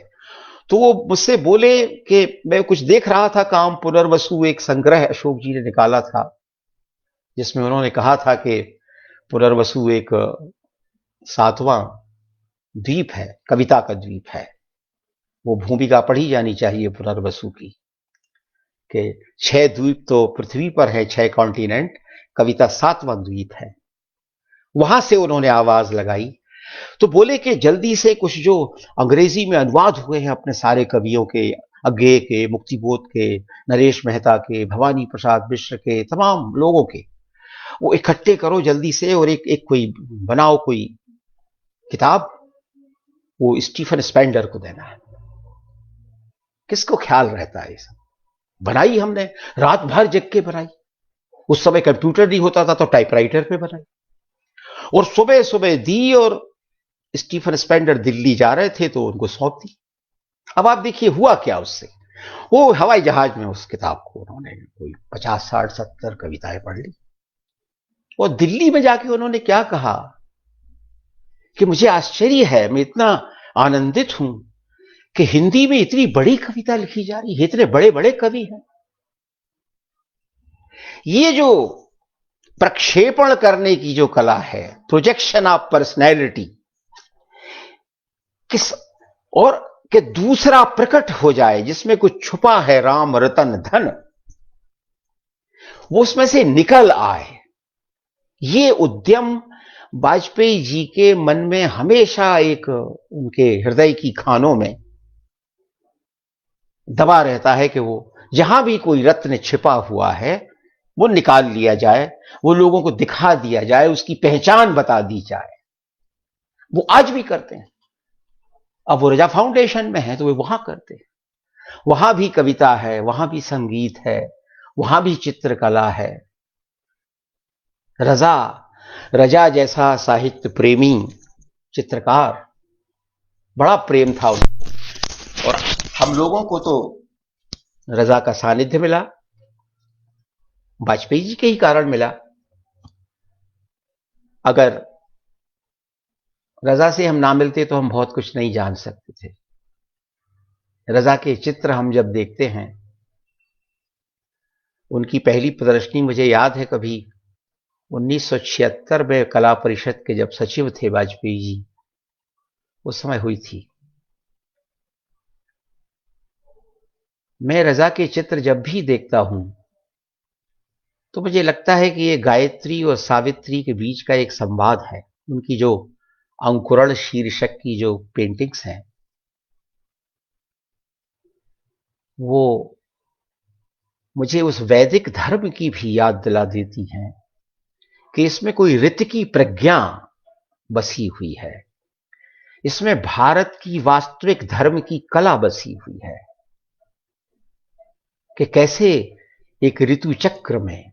तो वो मुझसे बोले कि मैं कुछ देख रहा था काम पुनर्वसु, एक संग्रह अशोक जी ने निकाला था, जिसमें उन्होंने कहा था कि पुनर्वसु एक 7वां द्वीप है, कविता का द्वीप है। वो भूमिका पढ़ी जानी चाहिए पुनर्वसु की, कि 6 द्वीप तो पृथ्वी पर है, 6 कॉन्टिनेंट, कविता 7वां द्वीप है। वहां से उन्होंने आवाज लगाई। तो बोले कि जल्दी से कुछ जो अंग्रेजी में अनुवाद हुए हैं अपने सारे कवियों के, अज्ञे के, मुक्तिबोध के, नरेश मेहता के, भवानी प्रसाद मिश्र के, तमाम लोगों के वो इकट्ठे करो जल्दी से और एक एक कोई बनाओ, कोई किताब, वो स्टीफन स्पेंडर को देना है। किसको ख्याल रहता है? ये सब बनाई हमने, रात भर जग के बनाई। उस समय कंप्यूटर नहीं होता था तो टाइपराइटर पे बनाई, और सुबह सुबह दी, और स्टीफन स्पेंडर दिल्ली जा रहे थे तो उनको सौंप दी। अब आप देखिए हुआ क्या उससे। वो हवाई जहाज में उस किताब को उन्होंने कोई 50, 60, 70 कविताएं पढ़ ली, और दिल्ली में जाके उन्होंने क्या कहा कि मुझे आश्चर्य है, मैं इतना आनंदित हूं कि हिंदी में इतनी बड़ी कविता लिखी जा रही है, इतने बड़े बड़े कवि हैं। ये जो प्रक्षेपण करने की जो कला है, प्रोजेक्शन ऑफ पर्सनैलिटी, किस और कि दूसरा प्रकट हो जाए जिसमें कुछ छुपा है, राम रतन धन, वो उसमें से निकल आए, ये उद्यम वाजपेयी जी के मन में हमेशा एक उनके हृदय की खानों में दबा रहता है कि वो जहां भी कोई रत्न छिपा हुआ है वो निकाल लिया जाए, वो लोगों को दिखा दिया जाए, उसकी पहचान बता दी जाए। वो आज भी करते हैं। अब वो रजा फाउंडेशन में है तो वे वहां करते हैं। वहां भी कविता है, वहां भी संगीत है, वहां भी चित्रकला है। रजा जैसा साहित्य प्रेमी चित्रकार, बड़ा प्रेम था उनको, और हम लोगों को तो रजा का सानिध्य मिला, वाजपेयी जी के ही कारण मिला। अगर रजा से हम ना मिलते तो हम बहुत कुछ नहीं जान सकते थे। रजा के चित्र हम जब देखते हैं, उनकी पहली प्रदर्शनी मुझे याद है कभी 1976 में कला परिषद के जब सचिव थे वाजपेयी जी, उस समय हुई थी। मैं रजा के चित्र जब भी देखता हूं तो मुझे लगता है कि ये गायत्री और सावित्री के बीच का एक संवाद है। उनकी जो अंकुरण शीर्षक की जो पेंटिंग्स हैं, वो मुझे उस वैदिक धर्म की भी याद दिला देती हैं कि इसमें कोई ऋत की प्रज्ञा बसी हुई है, इसमें भारत की वास्तविक धर्म की कला बसी हुई है कि कैसे एक ऋतु चक्र में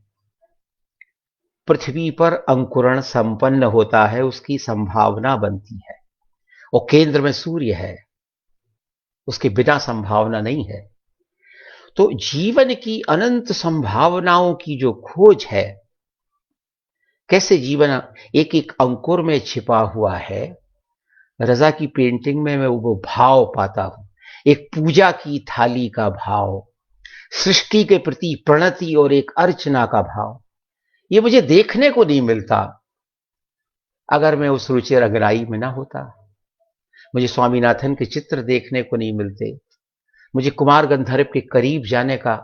पृथ्वी पर अंकुरण संपन्न होता है, उसकी संभावना बनती है, और केंद्र में सूर्य है, उसके बिना संभावना नहीं है। तो जीवन की अनंत संभावनाओं की जो खोज है, कैसे जीवन एक एक अंकुर में छिपा हुआ है, रजा की पेंटिंग में मैं वो भाव पाता हूं, एक पूजा की थाली का भाव, सृष्टि के प्रति प्रणति और एक अर्चना का भाव। ये मुझे देखने को नहीं मिलता अगर मैं उस रुचि रंगनाई में ना होता। मुझे स्वामीनाथन के चित्र देखने को नहीं मिलते, मुझे कुमार गंधर्व के करीब जाने का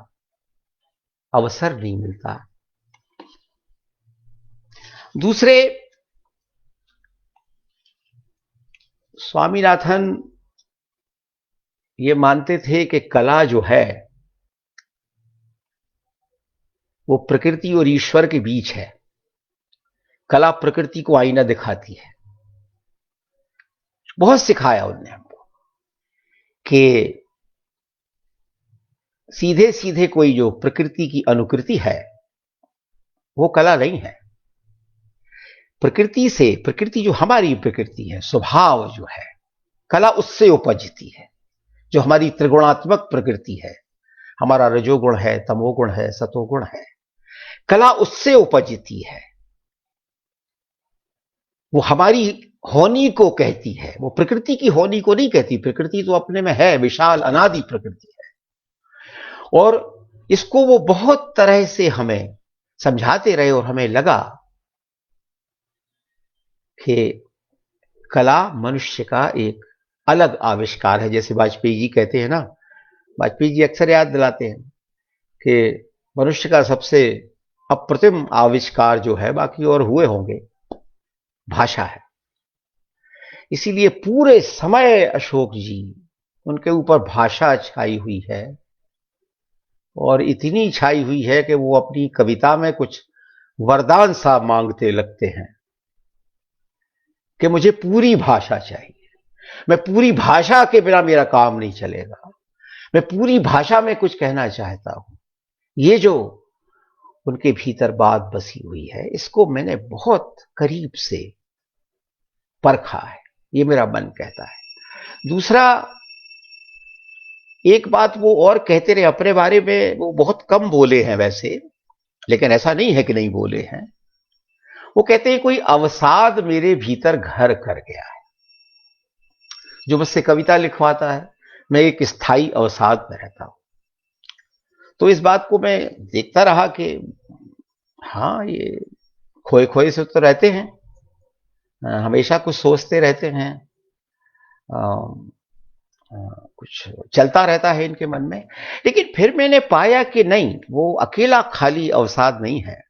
अवसर नहीं मिलता। दूसरे, स्वामीनाथन ये मानते थे कि कला जो है वो प्रकृति और ईश्वर के बीच है। कला प्रकृति को आईना दिखाती है। बहुत सिखाया उनने हमको कि सीधे सीधे कोई जो प्रकृति की अनुकृति है वो कला नहीं है। प्रकृति से, प्रकृति जो हमारी प्रकृति है, स्वभाव जो है, कला उससे उपजती है। जो हमारी त्रिगुणात्मक प्रकृति है, हमारा रजोगुण है, तमोगुण है, सतोगुण है, कला उससे उपजती है। वो हमारी होनी को कहती है, वो प्रकृति की होनी को नहीं कहती। प्रकृति तो अपने में है, विशाल अनादि प्रकृति है, और इसको वो बहुत तरह से हमें समझाते रहे, और हमें लगा कि कला मनुष्य का एक अलग आविष्कार है। जैसे वाजपेयी जी कहते हैं ना, वाजपेयी जी अक्सर याद दिलाते हैं कि मनुष्य का सबसे अप्रतिम आविष्कार जो है, बाकी और हुए होंगे, भाषा है। इसीलिए पूरे समय अशोक जी उनके ऊपर भाषा छाई हुई है, और इतनी छाई हुई है कि वो अपनी कविता में कुछ वरदान सा मांगते लगते हैं कि मुझे पूरी भाषा चाहिए, मैं पूरी भाषा के बिना मेरा काम नहीं चलेगा, मैं पूरी भाषा में कुछ कहना चाहता हूं। ये जो उनके भीतर बात बसी हुई है, इसको मैंने बहुत करीब से परखा है, ये मेरा मन कहता है। दूसरा, एक बात वो और कहते रहे अपने बारे में, वो बहुत कम बोले हैं वैसे, लेकिन ऐसा नहीं है कि नहीं बोले हैं। वो कहते हैं कोई अवसाद मेरे भीतर घर कर गया है, जो मुझसे कविता लिखवाता है, मैं एक स्थायी अवसाद में रहता हूं। तो इस बात को मैं देखता रहा कि हाँ, ये खोए खोए से तो रहते हैं, हमेशा कुछ सोचते रहते हैं, कुछ चलता रहता है इनके मन में। लेकिन फिर मैंने पाया कि नहीं, वो अकेला खाली अवसाद नहीं है,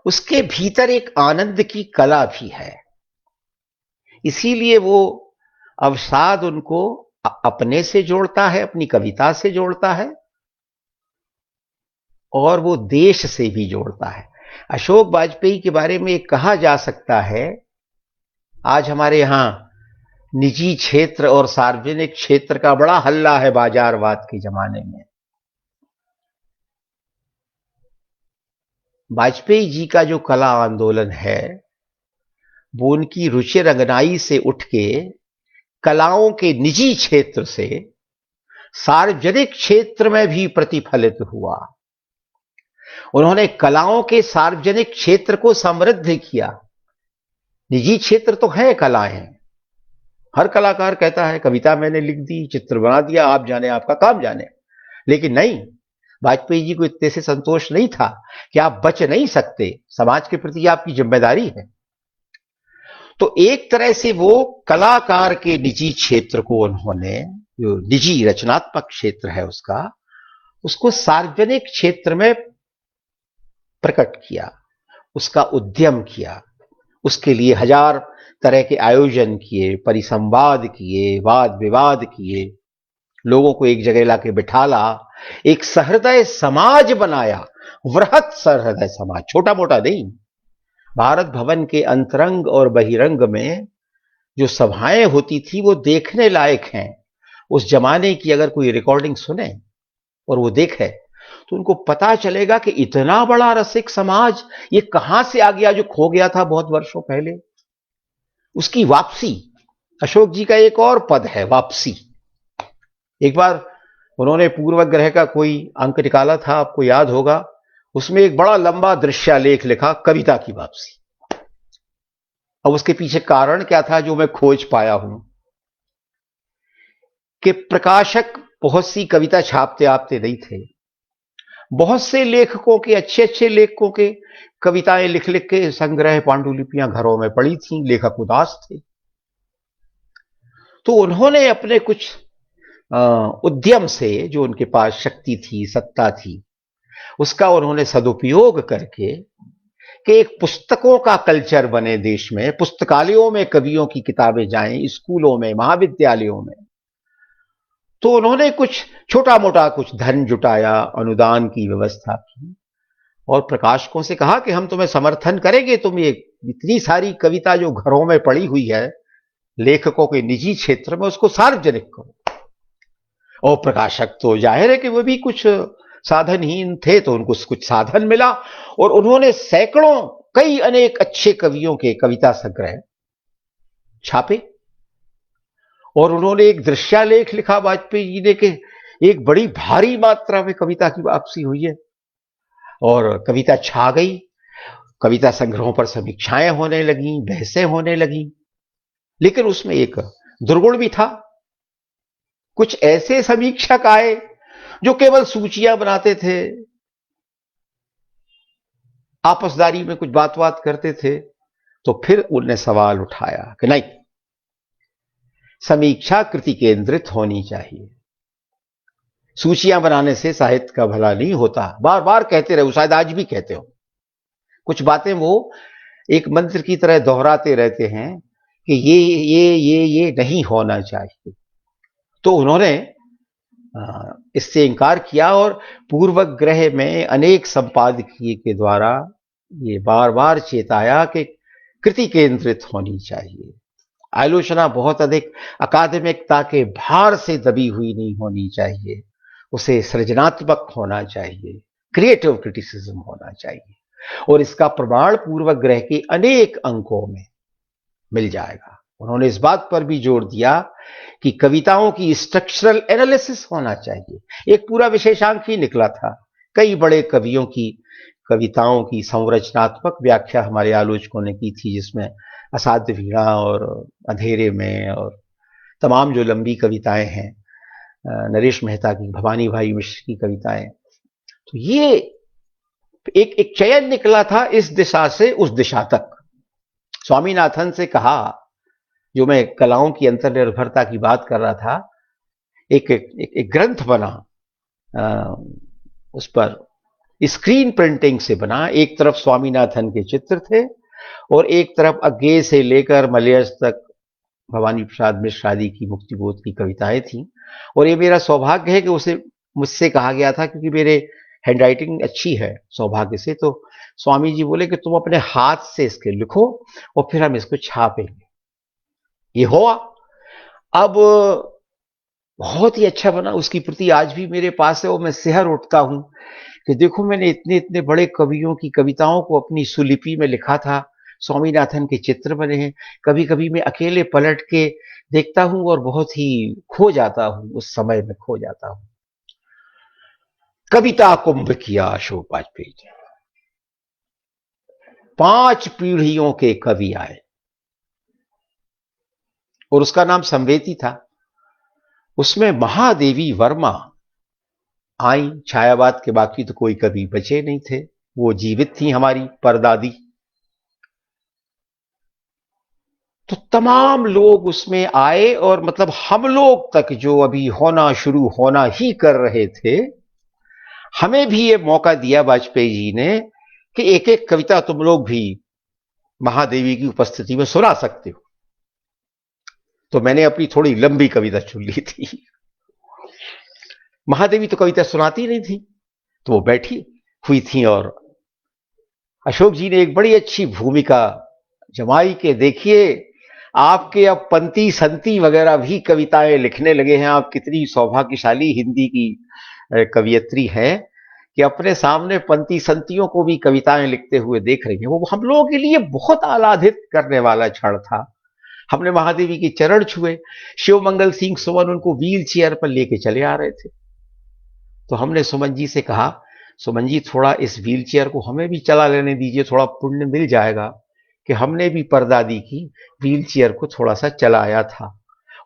उसके भीतर एक आनंद की कला भी है। इसीलिए वो अवसाद उनको अपने से जोड़ता है, अपनी कविता से जोड़ता है, और वो देश से भी जोड़ता है। अशोक वाजपेयी के बारे में कहा जा सकता है, आज हमारे यहां निजी क्षेत्र और सार्वजनिक क्षेत्र का बड़ा हल्ला है बाजारवाद के जमाने में। वाजपेयी जी का जो कला आंदोलन है, वो उनकी रुचि रंगनाई से उठ के कलाओं के निजी क्षेत्र से सार्वजनिक क्षेत्र में भी प्रतिफलित हुआ। उन्होंने कलाओं के सार्वजनिक क्षेत्र को समृद्ध किया। निजी क्षेत्र तो है कलाएं, हर कलाकार कहता है कविता मैंने लिख दी, चित्र बना दिया, आप जाने आपका काम जाने। लेकिन नहीं, वाजपेयी जी को इतने से संतोष नहीं था कि आप बच नहीं सकते, समाज के प्रति आपकी जिम्मेदारी है। तो एक तरह से वो कलाकार के निजी क्षेत्र को उन्होंने, जो निजी रचनात्मक क्षेत्र है उसका, उसको सार्वजनिक क्षेत्र में प्रकट किया, उसका उद्यम किया, उसके लिए हजार तरह के आयोजन किए, परिसंवाद किए, वाद विवाद किए, लोगों को एक जगह लाके बिठाला, एक सहृदय समाज बनाया, वृहत सहृदय समाज, छोटा मोटा नहीं। भारत भवन के अंतरंग और बहिरंग में जो सभाएं होती थी वो देखने लायक हैं। उस जमाने की अगर कोई रिकॉर्डिंग सुने और वो देखे तो उनको पता चलेगा कि इतना बड़ा रसिक समाज ये कहां से आ गया, जो खो गया था बहुत वर्षों पहले। उसकी वापसी, अशोक जी का एक और पद है, वापसी। एक बार उन्होंने पूर्वग्रह का कोई अंक निकाला था, आपको याद होगा, उसमें एक बड़ा लंबा दृश्यालेख लिखा, कविता की वापसी। अब उसके पीछे कारण क्या था, जो मैं खोज पाया हूं कि प्रकाशक बहुत सी कविता छापते आपते नहीं थे। बहुत से लेखकों के, अच्छे अच्छे लेखकों के कविताएं लिख लिख के संग्रह पांडुलिपियां घरों में पड़ी थीं, लेखक उदास थे। तो उन्होंने अपने कुछ उद्यम से, जो उनके पास शक्ति थी, सत्ता थी, उसका उन्होंने सदुपयोग करके कि एक पुस्तकों का कल्चर बने देश में, पुस्तकालयों में कवियों की किताबें जाएं, स्कूलों में, महाविद्यालयों में। तो उन्होंने कुछ छोटा मोटा कुछ धन जुटाया, अनुदान की व्यवस्था की, और प्रकाशकों से कहा कि हम तुम्हें समर्थन करेंगे, तुम ये इतनी सारी कविता जो घरों में पड़ी हुई है लेखकों के निजी क्षेत्र में, उसको सार्वजनिक करो। और प्रकाशक तो जाहिर है कि वो भी कुछ साधनहीन थे, तो उनको कुछ साधन मिला, और उन्होंने सैकड़ों, कई अनेक अच्छे कवियों के कविता संग्रह छापे। और उन्होंने एक दृश्यालेख लिखा वाजपेयी जी ने कि एक बड़ी भारी मात्रा में कविता की वापसी हुई है, और कविता छा गई। कविता संग्रहों पर समीक्षाएं होने लगी, बहसें होने लगी। लेकिन उसमें एक दुर्गुण भी था। कुछ ऐसे समीक्षक आए जो केवल सूचियां बनाते थे, आपसदारी में कुछ बात बात करते थे। तो फिर उन्हें सवाल उठाया कि नहीं, समीक्षा कृति केंद्रित होनी चाहिए, सूचियां बनाने से साहित्य का भला नहीं होता। बार बार कहते रहे, शायद आज भी कहते हो। कुछ बातें वो एक मंत्र की तरह दोहराते रहते हैं कि ये नहीं होना चाहिए। तो उन्होंने इससे इनकार किया और पूर्वग्रह में अनेक संपादकीय के द्वारा ये बार बार चेताया कि कृति केंद्रित होनी चाहिए, आलोचना बहुत अधिक अकादमिकता के भार से दबी हुई नहीं होनी चाहिए, उसे सृजनात्मक होना चाहिए, क्रिएटिव क्रिटिसिज्म होना चाहिए। और इसका प्रमाण पूर्वग्रह के अनेक अंकों में मिल जाएगा। उन्होंने इस बात पर भी जोर दिया कि कविताओं की स्ट्रक्चरल एनालिसिस होना चाहिए। एक पूरा विशेषांक ही निकला था। कई बड़े कवियों की कविताओं की संरचनात्मक व्याख्या हमारे आलोचकों ने की थी, जिसमें असाध्य वीणा और अंधेरे में और तमाम जो लंबी कविताएं हैं, नरेश मेहता की, भवानी भाई मिश्र की कविताएं, तो ये एक एक चयन निकला था इस दिशा से उस दिशा तक। स्वामीनाथन से कहा, जो मैं कलाओं की अंतर्निर्भरता की बात कर रहा था, एक ग्रंथ बना, उस पर स्क्रीन प्रिंटिंग से बना। एक तरफ स्वामीनाथन के चित्र थे और एक तरफ अज्ञे से लेकर मलयज तक भवानी प्रसाद मिश्र आदि की मुक्तिबोध की कविताएं थी। और ये मेरा सौभाग्य है कि उसे मुझसे कहा गया था, क्योंकि मेरे हैंडराइटिंग अच्छी है सौभाग्य से, तो स्वामी जी बोले कि तुम अपने हाथ से इसके लिखो और फिर हम इसको छापेंगे। ये हुआ। अब बहुत ही अच्छा बना। उसकी प्रति आज भी मेरे पास है और मैं सिहर उठता हूं कि देखो, मैंने इतने इतने बड़े कवियों की कविताओं को अपनी सुलिपि में लिखा था, स्वामीनाथन के चित्र बने हैं। कभी कभी मैं अकेले पलट के देखता हूं और बहुत ही खो जाता हूं, उस समय में खो जाता हूं। कविता कुंभ किया अशोक वाजपेयी ने। 5 पीढ़ियों के कवि आए और उसका नाम संवेती था। उसमें महादेवी वर्मा आई। छायावाद के बाकी तो कोई कवि बचे नहीं थे, वो जीवित थी, हमारी परदादी। तो तमाम लोग उसमें आए और मतलब हम लोग तक जो अभी होना शुरू होना ही कर रहे थे, हमें भी ये मौका दिया वाजपेयी जी ने कि एक एक कविता तुम लोग भी महादेवी की उपस्थिति में सुना सकते हो। तो मैंने अपनी थोड़ी लंबी कविता चुन ली थी। महादेवी तो कविता सुनाती नहीं थी, तो वो बैठी हुई थी और अशोक जी ने एक बड़ी अच्छी भूमिका जमाई के देखिए, आपके अब पंती संती वगैरह भी कविताएं लिखने लगे हैं। आप कितनी सौभाग्यशाली हिंदी की कवियत्री हैं कि अपने सामने पंती संतियों को भी कविताएं लिखते हुए देख रही हैं। वो हम लोगों के लिए बहुत आह्लादित करने वाला क्षण था। हमने महादेवी के चरण छुए। शिव मंगल सिंह सुमन उनको व्हील चेयर पर लेके चले आ रहे थे, तो हमने सुमन जी से कहा, सुमन जी थोड़ा इस व्हील चेयर को हमें भी चला लेने दीजिए, थोड़ा पुण्य मिल जाएगा कि हमने भी परदादी की व्हील चेयर को थोड़ा सा चलाया था।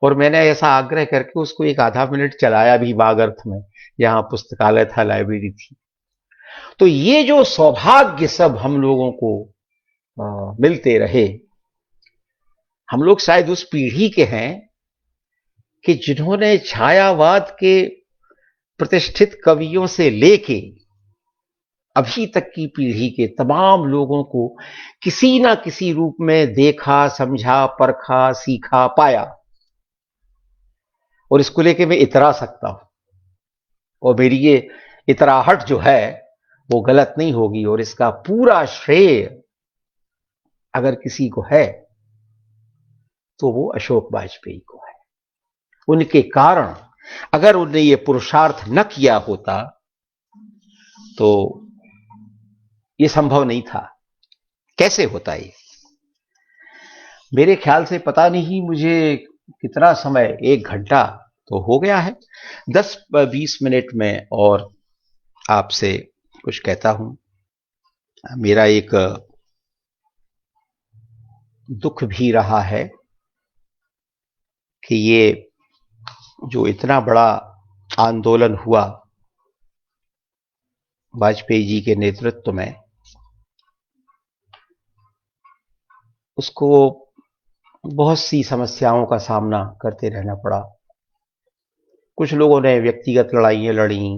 और मैंने ऐसा आग्रह करके उसको एक आधा मिनट चलाया भी, बागर्थ में, जहां पुस्तकालय था, लाइब्रेरी थी। तो ये जो सौभाग्य सब हम लोगों को मिलते रहे, हम लोग शायद उस पीढ़ी के हैं कि जिन्होंने छायावाद के प्रतिष्ठित कवियों से लेके अभी तक की पीढ़ी के तमाम लोगों को किसी ना किसी रूप में देखा, समझा, परखा, सीखा, पाया। और इसको लेके मैं इतरा सकता हूं, और मेरी ये इतराहट जो है वो गलत नहीं होगी। और इसका पूरा श्रेय अगर किसी को है तो वो अशोक वाजपेयी को है। उनके कारण, अगर उन्हें ये पुरुषार्थ न किया होता तो ये संभव नहीं था। कैसे होता ये? मेरे ख्याल से पता नहीं मुझे कितना समय, 1 घंटा तो हो गया है, 10-20 मिनट में और आपसे कुछ कहता हूं। मेरा एक दुख भी रहा है कि ये जो इतना बड़ा आंदोलन हुआ वाजपेयी जी के नेतृत्व में, उसको बहुत सी समस्याओं का सामना करते रहना पड़ा। कुछ लोगों ने व्यक्तिगत लड़ाइयां लड़ी,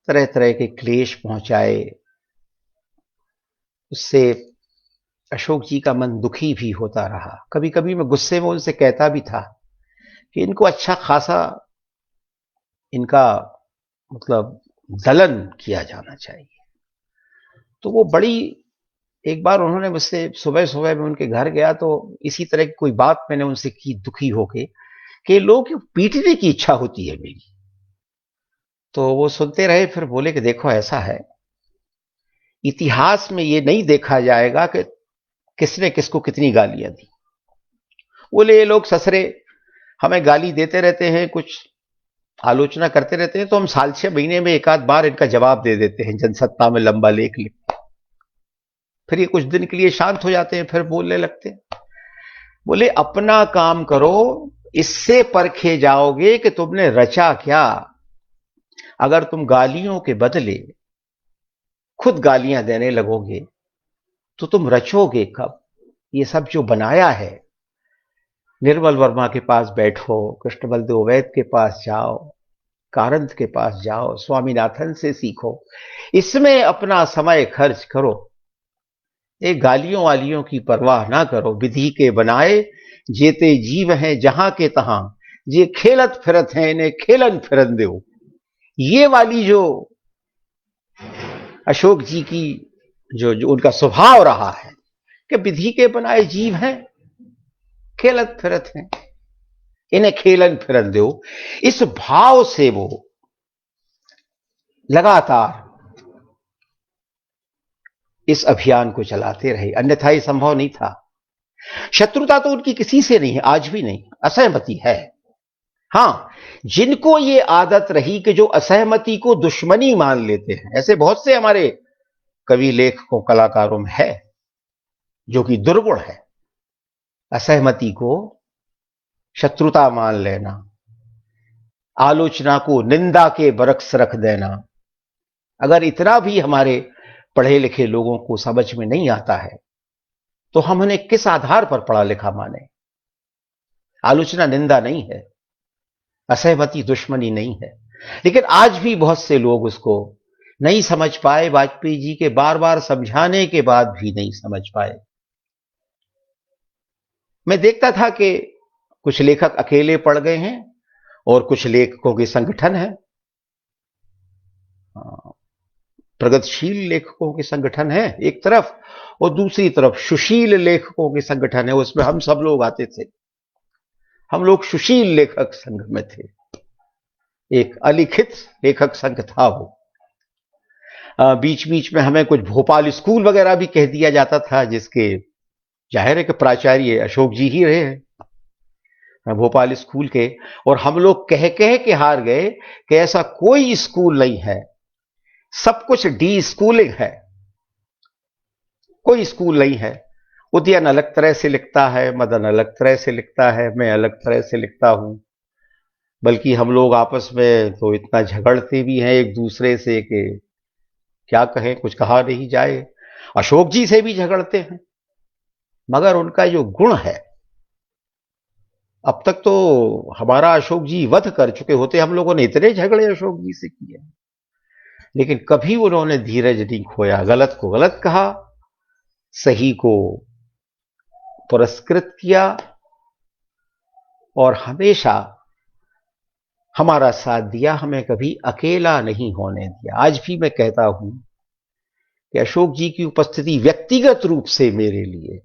तरह तरह के क्लेश पहुंचाए। उससे अशोक जी का मन दुखी भी होता रहा। कभी कभी मैं गुस्से में उनसे कहता भी था कि इनको अच्छा खासा इनका मतलब दलन किया जाना चाहिए। तो वो बड़ी, एक बार उन्होंने मुझसे, सुबह सुबह मैं उनके घर गया तो इसी तरह की कोई बात मैंने उनसे की दुखी होके, कि लोग पीटने की इच्छा होती है मेरी। तो वो सुनते रहे, फिर बोले कि देखो ऐसा है, इतिहास में ये नहीं देखा जाएगा कि किसने किसको कितनी गालियां दी। बोले ये लोग ससरे हमें गाली देते रहते हैं, कुछ आलोचना करते रहते हैं, तो हम साल 6 महीने में एक आध बार इनका जवाब दे देते हैं जनसत्ता में लंबा लेख लिख। फिर ये कुछ दिन के लिए शांत हो जाते हैं, फिर बोलने लगते हैं। बोले अपना काम करो, इससे परखे जाओगे कि तुमने रचा क्या। अगर तुम गालियों के बदले खुद गालियां देने लगोगे तो तुम रचोगे कब। ये सब जो बनाया है, निर्मल वर्मा के पास बैठो, कृष्ण बलदेव वैद के पास जाओ, कारंत के पास जाओ, स्वामीनाथन से सीखो, इसमें अपना समय खर्च करो। ये गालियों वालियों की परवाह ना करो। विधि के बनाए जेते जीव हैं जहां के तहां, ये खेलत फिरत हैं इन्हें खेलन फिरन दो। ये वाली जो अशोक जी की जो उनका स्वभाव रहा है कि विधि के बनाए जीव हैं, खेलत फिरत हैं, इन्हें खेलन फिरन दो, इस भाव से वो लगातार इस अभियान को चलाते रहे, अन्यथा ये संभव नहीं था। शत्रुता तो उनकी किसी से नहीं है, आज भी नहीं, असहमति है। हां, जिनको ये आदत रही कि जो असहमति को दुश्मनी मान लेते हैं, ऐसे बहुत से हमारे कवि लेखकों कलाकारों में है, जो कि दुर्गुण है। असहमति को शत्रुता मान लेना, आलोचना को निंदा के बरक्स रख देना। अगर इतना भी हमारे पढ़े लिखे लोगों को समझ में नहीं आता है तो हम उन्हें किस आधार पर पढ़ा लिखा माने। आलोचना निंदा नहीं है, असहमति दुश्मनी नहीं है। लेकिन आज भी बहुत से लोग उसको नहीं समझ पाए, वाजपेयी जी के बार बार समझाने के बाद भी नहीं समझ पाए। मैं देखता था कि कुछ लेखक अकेले पड़ गए हैं और कुछ लेखकों के संगठन है, प्रगतिशील लेखकों के संगठन है एक तरफ, और दूसरी तरफ सुशील लेखकों के संगठन है। उसमें हम सब लोग आते थे, हम लोग सुशील लेखक संघ में थे, एक अलिखित लेखक संघ था वो। बीच बीच में हमें कुछ भोपाल स्कूल वगैरह भी कह दिया जाता था, जिसके जाहिर है कि प्राचार्य अशोक जी ही रहे हैं भोपाल स्कूल के। और हम लोग कह कह के हार गए कि ऐसा कोई स्कूल नहीं है, सब कुछ डी स्कूलिंग है, कोई स्कूल नहीं है। उदयन अलग तरह से लिखता है, मदन अलग तरह से लिखता है, मैं अलग तरह से लिखता हूं। बल्कि हम लोग आपस में तो इतना झगड़ते भी हैं एक दूसरे से कि क्या कहें, कुछ कहा नहीं जाए। अशोक जी से भी झगड़ते हैं, मगर उनका जो गुण है, अब तक तो हमारा अशोक जी वध कर चुके होते, हम लोगों ने इतने झगड़े अशोक जी से किए, लेकिन कभी उन्होंने धीरज नहीं खोया। गलत को गलत कहा, सही को पुरस्कृत किया, और हमेशा हमारा साथ दिया, हमें कभी अकेला नहीं होने दिया। आज भी मैं कहता हूं कि अशोक जी की उपस्थिति व्यक्तिगत रूप से मेरे लिए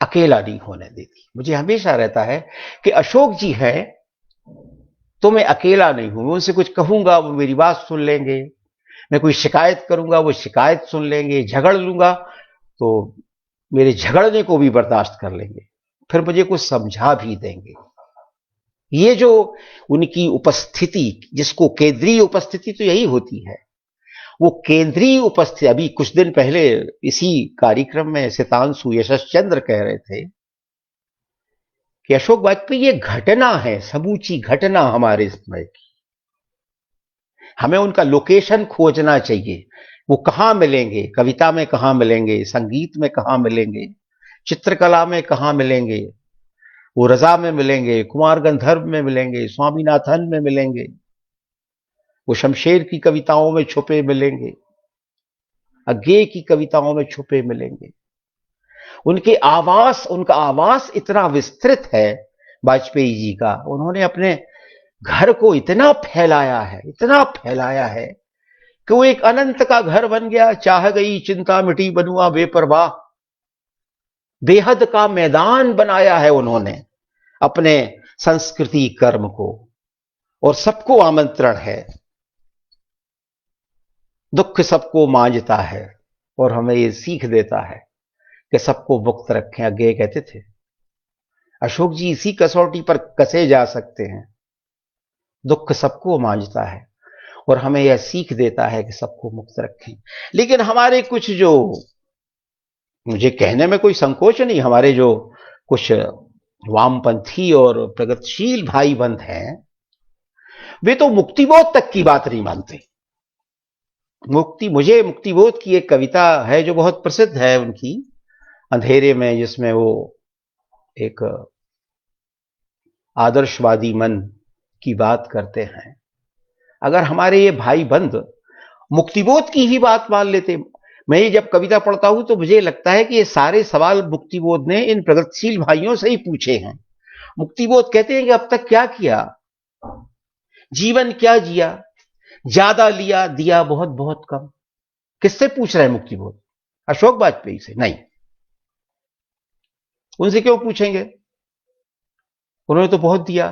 अकेला नहीं होने देती। मुझे हमेशा रहता है कि अशोक जी हैं तो मैं अकेला नहीं हूं। मैं उनसे कुछ कहूंगा, वो मेरी बात सुन लेंगे। मैं कोई शिकायत करूंगा, वो शिकायत सुन लेंगे। झगड़ लूंगा तो मेरे झगड़ने को भी बर्दाश्त कर लेंगे, फिर मुझे कुछ समझा भी देंगे। ये जो उनकी उपस्थिति, जिसको केंद्रीय उपस्थिति तो यही होती है, वो केंद्रीय उपस्थिति। अभी कुछ दिन पहले इसी कार्यक्रम में सितांशु यशस चंद्र कह रहे थे कि अशोक वाजपेयी ये घटना है, समूची घटना हमारे समय की। हमें उनका लोकेशन खोजना चाहिए, वो कहां मिलेंगे, कविता में कहां मिलेंगे, संगीत में कहां मिलेंगे, चित्रकला में कहां मिलेंगे। वो रजा में मिलेंगे, कुमार गंधर्व में मिलेंगे, स्वामीनाथन में मिलेंगे, वो शमशेर की कविताओं में छुपे मिलेंगे, अज्ञे की कविताओं में छुपे मिलेंगे। उनके आवास, उनका आवास इतना विस्तृत है, वाजपेयी जी का। उन्होंने अपने घर को इतना फैलाया है कि वो एक अनंत का घर बन गया। चाह गई चिंता मिटी बनुआ बेपरवाह, बेहद का मैदान बनाया है उन्होंने अपने संस्कृति कर्म को। और सबको आमंत्रण है, दुख सबको मांझता है और हमें ये सीख देता है कि सबको मुक्त रखें। आगे कहते थे अशोक जी, इसी कसौटी पर कसे जा सकते हैं। दुख सबको मांझता है और हमें यह सीख देता है कि सबको मुक्त रखें। लेकिन हमारे कुछ जो, मुझे कहने में कोई संकोच नहीं, हमारे जो कुछ वामपंथी और प्रगतिशील भाई बंद हैं, वे तो मुक्तिबोध तक की बात नहीं मानते। मुझे मुक्तिबोध की एक कविता है जो बहुत प्रसिद्ध है उनकी, अंधेरे में, जिसमें वो एक आदर्शवादी मन की बात करते हैं। अगर हमारे ये भाई बंद मुक्तिबोध की ही बात मान लेते, मैं ये जब कविता पढ़ता हूं तो मुझे लगता है कि ये सारे सवाल मुक्तिबोध ने इन प्रगतिशील भाइयों से ही पूछे हैं। मुक्तिबोध कहते हैं कि अब तक क्या किया, जीवन क्या जिया, ज्यादा लिया दिया बहुत बहुत कम। किससे पूछ रहे हैं मुक्तिबोध? अशोक वाजपेयी से नहीं। उनसे क्यों पूछेंगे? उन्होंने तो बहुत दिया,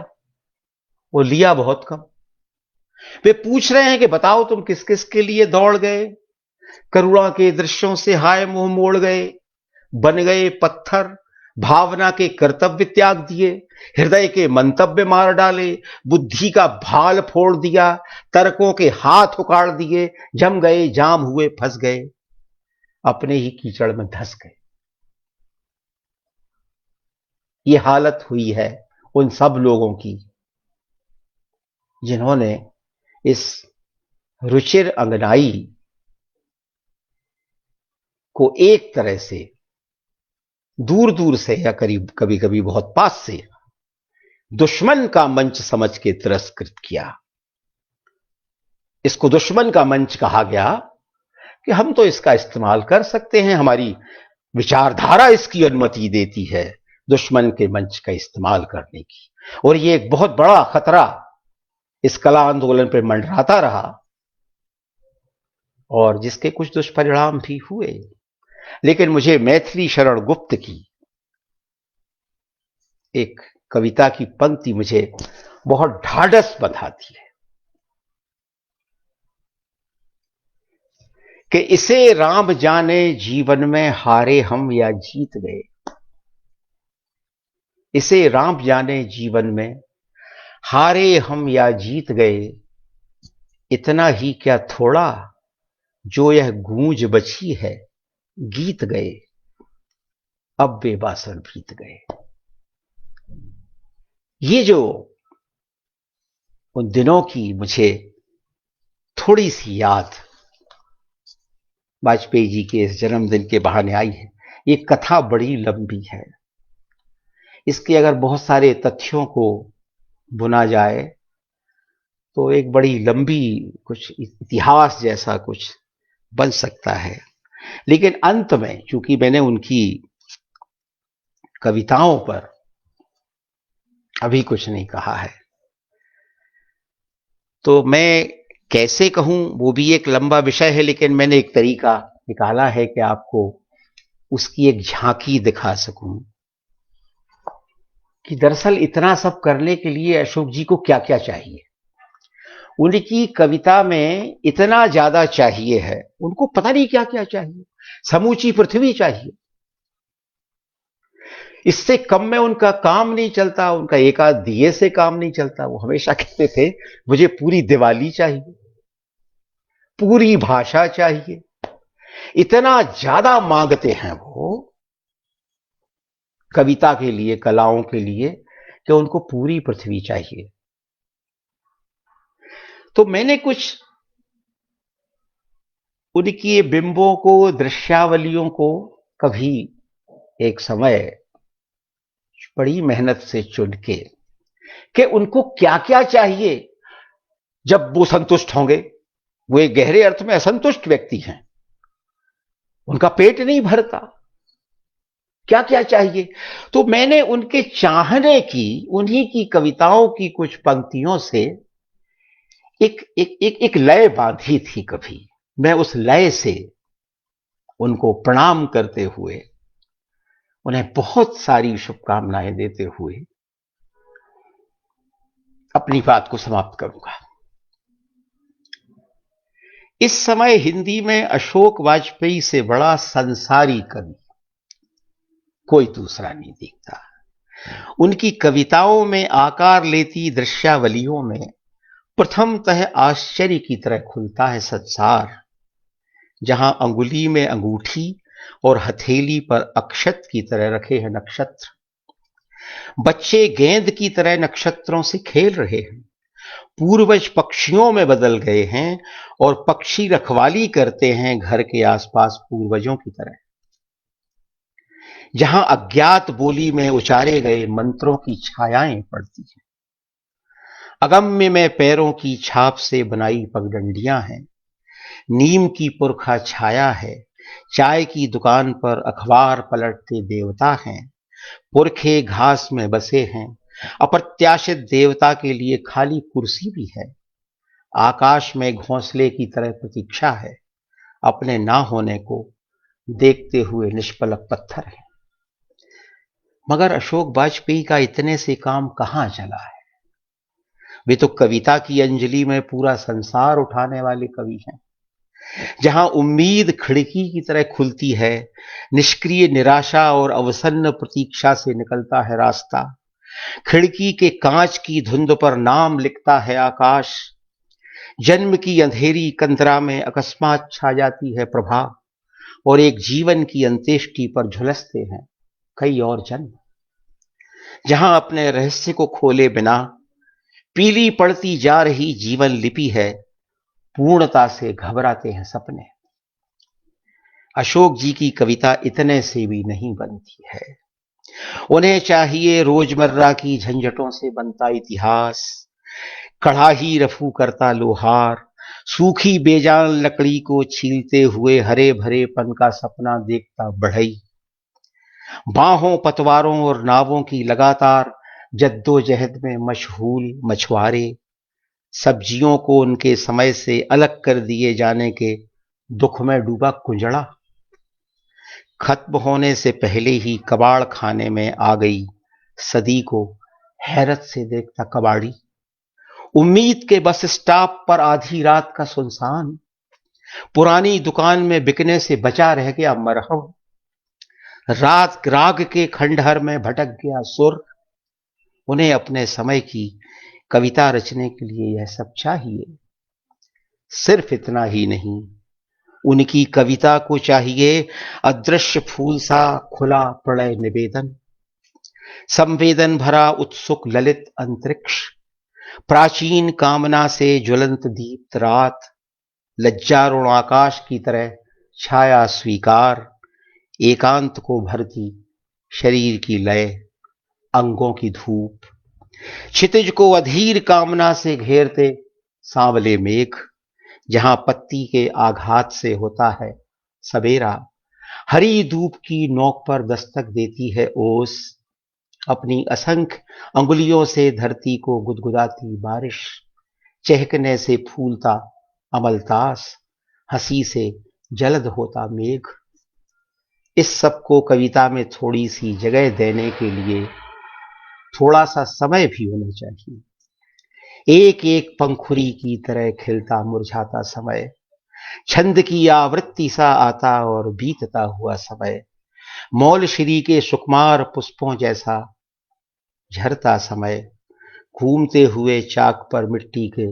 वो लिया बहुत कम। वे पूछ रहे हैं कि बताओ तुम किस किस के लिए दौड़ गए, करुणा के दृश्यों से हाय मुंह मोड़ गए, बन गए पत्थर, भावना के कर्तव्य त्याग दिए, हृदय के मंतव्य मार डाले, बुद्धि का भाल फोड़ दिया, तर्कों के हाथ उखाड़ दिए, जम गए जाम हुए फंस गए, अपने ही कीचड़ में धंस गए। ये हालत हुई है उन सब लोगों की जिन्होंने इस रुचिर अंगनाई को एक तरह से दूर दूर से या करीब कभी कभी बहुत पास से दुश्मन का मंच समझ के तिरस्कृत किया। इसको दुश्मन का मंच कहा गया कि हम तो इसका इस्तेमाल कर सकते हैं, हमारी विचारधारा इसकी अनुमति देती है दुश्मन के मंच का इस्तेमाल करने की। और ये एक बहुत बड़ा खतरा इस कला आंदोलन पर मंडराता रहा और जिसके कुछ दुष्परिणाम भी हुए। लेकिन मुझे मैथिली शरण गुप्त की एक कविता की पंक्ति मुझे बहुत ढाढ़स बंधाती है कि इसे राम जाने जीवन में हारे हम या जीत गए। इसे राम जाने जीवन में हारे हम या जीत गए, इतना ही क्या थोड़ा जो यह गूंज बची है, गीत गए अब बेबासर बीत गए। ये जो उन दिनों की मुझे थोड़ी सी याद वाजपेयी जी के इस जन्मदिन के बहाने आई है। ये कथा बड़ी लंबी है, इसके अगर बहुत सारे तथ्यों को बुना जाए तो एक बड़ी लंबी कुछ इतिहास जैसा कुछ बन सकता है। लेकिन अंत में चूंकि मैंने उनकी कविताओं पर अभी कुछ नहीं कहा है, तो मैं कैसे कहूं, वो भी एक लंबा विषय है। लेकिन मैंने एक तरीका निकाला है कि आपको उसकी एक झांकी दिखा सकूं कि दरअसल इतना सब करने के लिए अशोक जी को क्या क्या चाहिए। उनकी कविता में इतना ज्यादा चाहिए है, उनको पता नहीं क्या क्या चाहिए। समूची पृथ्वी चाहिए, इससे कम में उनका काम नहीं चलता, उनका एक आध दिए से काम नहीं चलता। वो हमेशा कहते थे मुझे पूरी दिवाली चाहिए, पूरी भाषा चाहिए। इतना ज्यादा मांगते हैं वो कविता के लिए, कलाओं के लिए, कि उनको पूरी पृथ्वी चाहिए। तो मैंने कुछ उनकी बिंबों को, दृश्यावलियों को कभी एक समय बड़ी मेहनत से चुन के कि उनको क्या क्या चाहिए जब वो संतुष्ट होंगे। वो एक गहरे अर्थ में असंतुष्ट व्यक्ति हैं, उनका पेट नहीं भरता, क्या क्या चाहिए। तो मैंने उनके चाहने की, उन्हीं की कविताओं की कुछ पंक्तियों से एक लय बांधी थी। कभी मैं उस लय से उनको प्रणाम करते हुए, उन्हें बहुत सारी शुभकामनाएं देते हुए अपनी बात को समाप्त करूंगा। इस समय हिंदी में अशोक वाजपेयी से बड़ा संसारी कवि कोई दूसरा नहीं दिखता। उनकी कविताओं में आकार लेती दृश्यावलियों में प्रथमतः आश्चर्य की तरह खुलता है संसार, जहां अंगुली में अंगूठी और हथेली पर अक्षत की तरह रखे हैं नक्षत्र। बच्चे गेंद की तरह नक्षत्रों से खेल रहे हैं। पूर्वज पक्षियों में बदल गए हैं और पक्षी रखवाली करते हैं घर के आसपास पूर्वजों की तरह। जहां अज्ञात बोली में उचारे गए मंत्रों की छायाएं पड़ती हैं। अगम्य में पैरों की छाप से बनाई पगडंडियां हैं। नीम की पुरखा छाया है। चाय की दुकान पर अखबार पलटते देवता हैं। पुरखे घास में बसे हैं। अप्रत्याशित देवता के लिए खाली कुर्सी भी है। आकाश में घोंसले की तरह प्रतीक्षा है। अपने ना होने को देखते हुए निष्पलक पत्थर है। मगर अशोक वाजपेयी का इतने से काम कहां चला है। वे तो कविता की अंजलि में पूरा संसार उठाने वाले कवि हैं। जहां उम्मीद खिड़की की तरह खुलती है, निष्क्रिय निराशा और अवसन्न प्रतीक्षा से निकलता है रास्ता। खिड़की के कांच की धुंध पर नाम लिखता है आकाश। जन्म की अंधेरी कंदरा में अकस्मात छा जाती है प्रभा, और एक जीवन की अंत्येष्टि पर झुलसते हैं कई और जन्म। जहां अपने रहस्य को खोले बिना पीली पड़ती जा रही जीवन लिपि है, पूर्णता से घबराते हैं सपने। अशोक जी की कविता इतने से भी नहीं बनती है। उन्हें चाहिए रोजमर्रा की झंझटों से बनता इतिहास, कड़ाही रफू करता लोहार, सूखी बेजान लकड़ी को छीलते हुए हरे भरेपन का सपना देखता बढ़ई। बाहों पतवारों और नावों की लगातार जद्दोजहद में मशहूल मछुआरे, सब्जियों को उनके समय से अलग कर दिए जाने के दुख में डूबा कुंजड़ा। खत्म होने से पहले ही कबाड़ खाने में आ गई सदी को हैरत से देखता कबाड़ी। उम्मीद के बस स्टॉप पर आधी रात का सुनसान, पुरानी दुकान में बिकने से बचा रह गया मरहम। रात राग के खंडहर में भटक गया सुर। उन्हें अपने समय की कविता रचने के लिए यह सब चाहिए। सिर्फ इतना ही नहीं, उनकी कविता को चाहिए अदृश्य फूल सा खुला प्रलय निवेदन, संवेदन भरा उत्सुक ललित अंतरिक्ष, प्राचीन कामना से ज्वलंत दीप्त रात, लज्जारुण आकाश की तरह छाया स्वीकार, एकांत को भरती शरीर की लय, अंगों की धूप, क्षितिज को अधीर कामना से घेरते सांवले मेघ, जहां पत्ती के आघात से होता है सवेरा, हरी धूप की नोक पर दस्तक देती है ओस, अपनी असंख्य अंगुलियों से धरती को गुदगुदाती बारिश, चहकने से फूलता अमलतास, हंसी से जलद होता मेघ। इस सब को कविता में थोड़ी सी जगह देने के लिए थोड़ा सा समय भी होना चाहिए। एक एक पंखुड़ी की तरह खिलता मुरझाता समय, छंद की आवृत्ति सा आता और बीतता हुआ समय, मौल श्री के सुकुमार पुष्पों जैसा झरता समय, घूमते हुए चाक पर मिट्टी के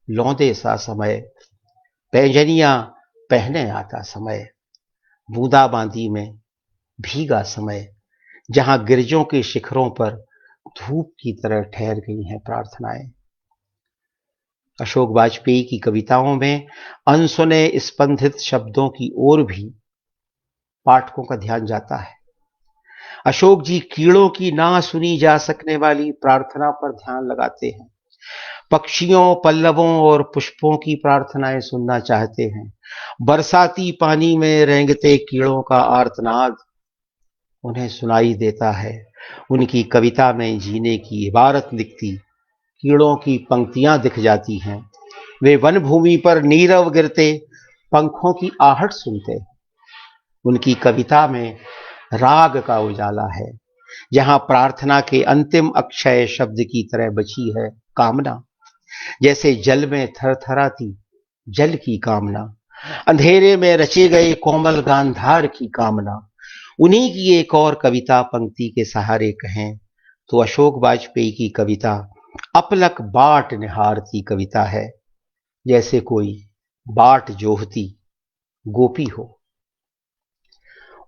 लौंदे सा समय, पैंजनियां पहने आता समय, बूंदाबांदी में भीगा समय, जहां गिरजों के शिखरों पर धूप की तरह ठहर गई हैं प्रार्थनाएं। अशोक वाजपेयी की कविताओं में अनसुने स्पंदित शब्दों की ओर भी पाठकों का ध्यान जाता है। अशोक जी कीड़ों की ना सुनी जा सकने वाली प्रार्थना पर ध्यान लगाते हैं। पक्षियों, पल्लवों और पुष्पों की प्रार्थनाएं सुनना चाहते हैं। बरसाती पानी में रेंगते कीड़ों का आर्तनाद, उन्हें सुनाई देता है। उनकी कविता में जीने की इबारत लिखती कीड़ों की पंक्तियां दिख जाती हैं। वे वन भूमि पर नीरव गिरते पंखों की आहट सुनते। उनकी कविता में राग का उजाला है, जहां प्रार्थना के अंतिम अक्षय शब्द की तरह बची है कामना। जैसे जल में थरथराती जल की कामना, अंधेरे में रचे गए कोमल गांधार की कामना। उन्हीं की एक और कविता पंक्ति के सहारे कहें तो अशोक वाजपेयी की कविता अपलक बाट निहारती कविता है, जैसे कोई बाट जोहती गोपी हो।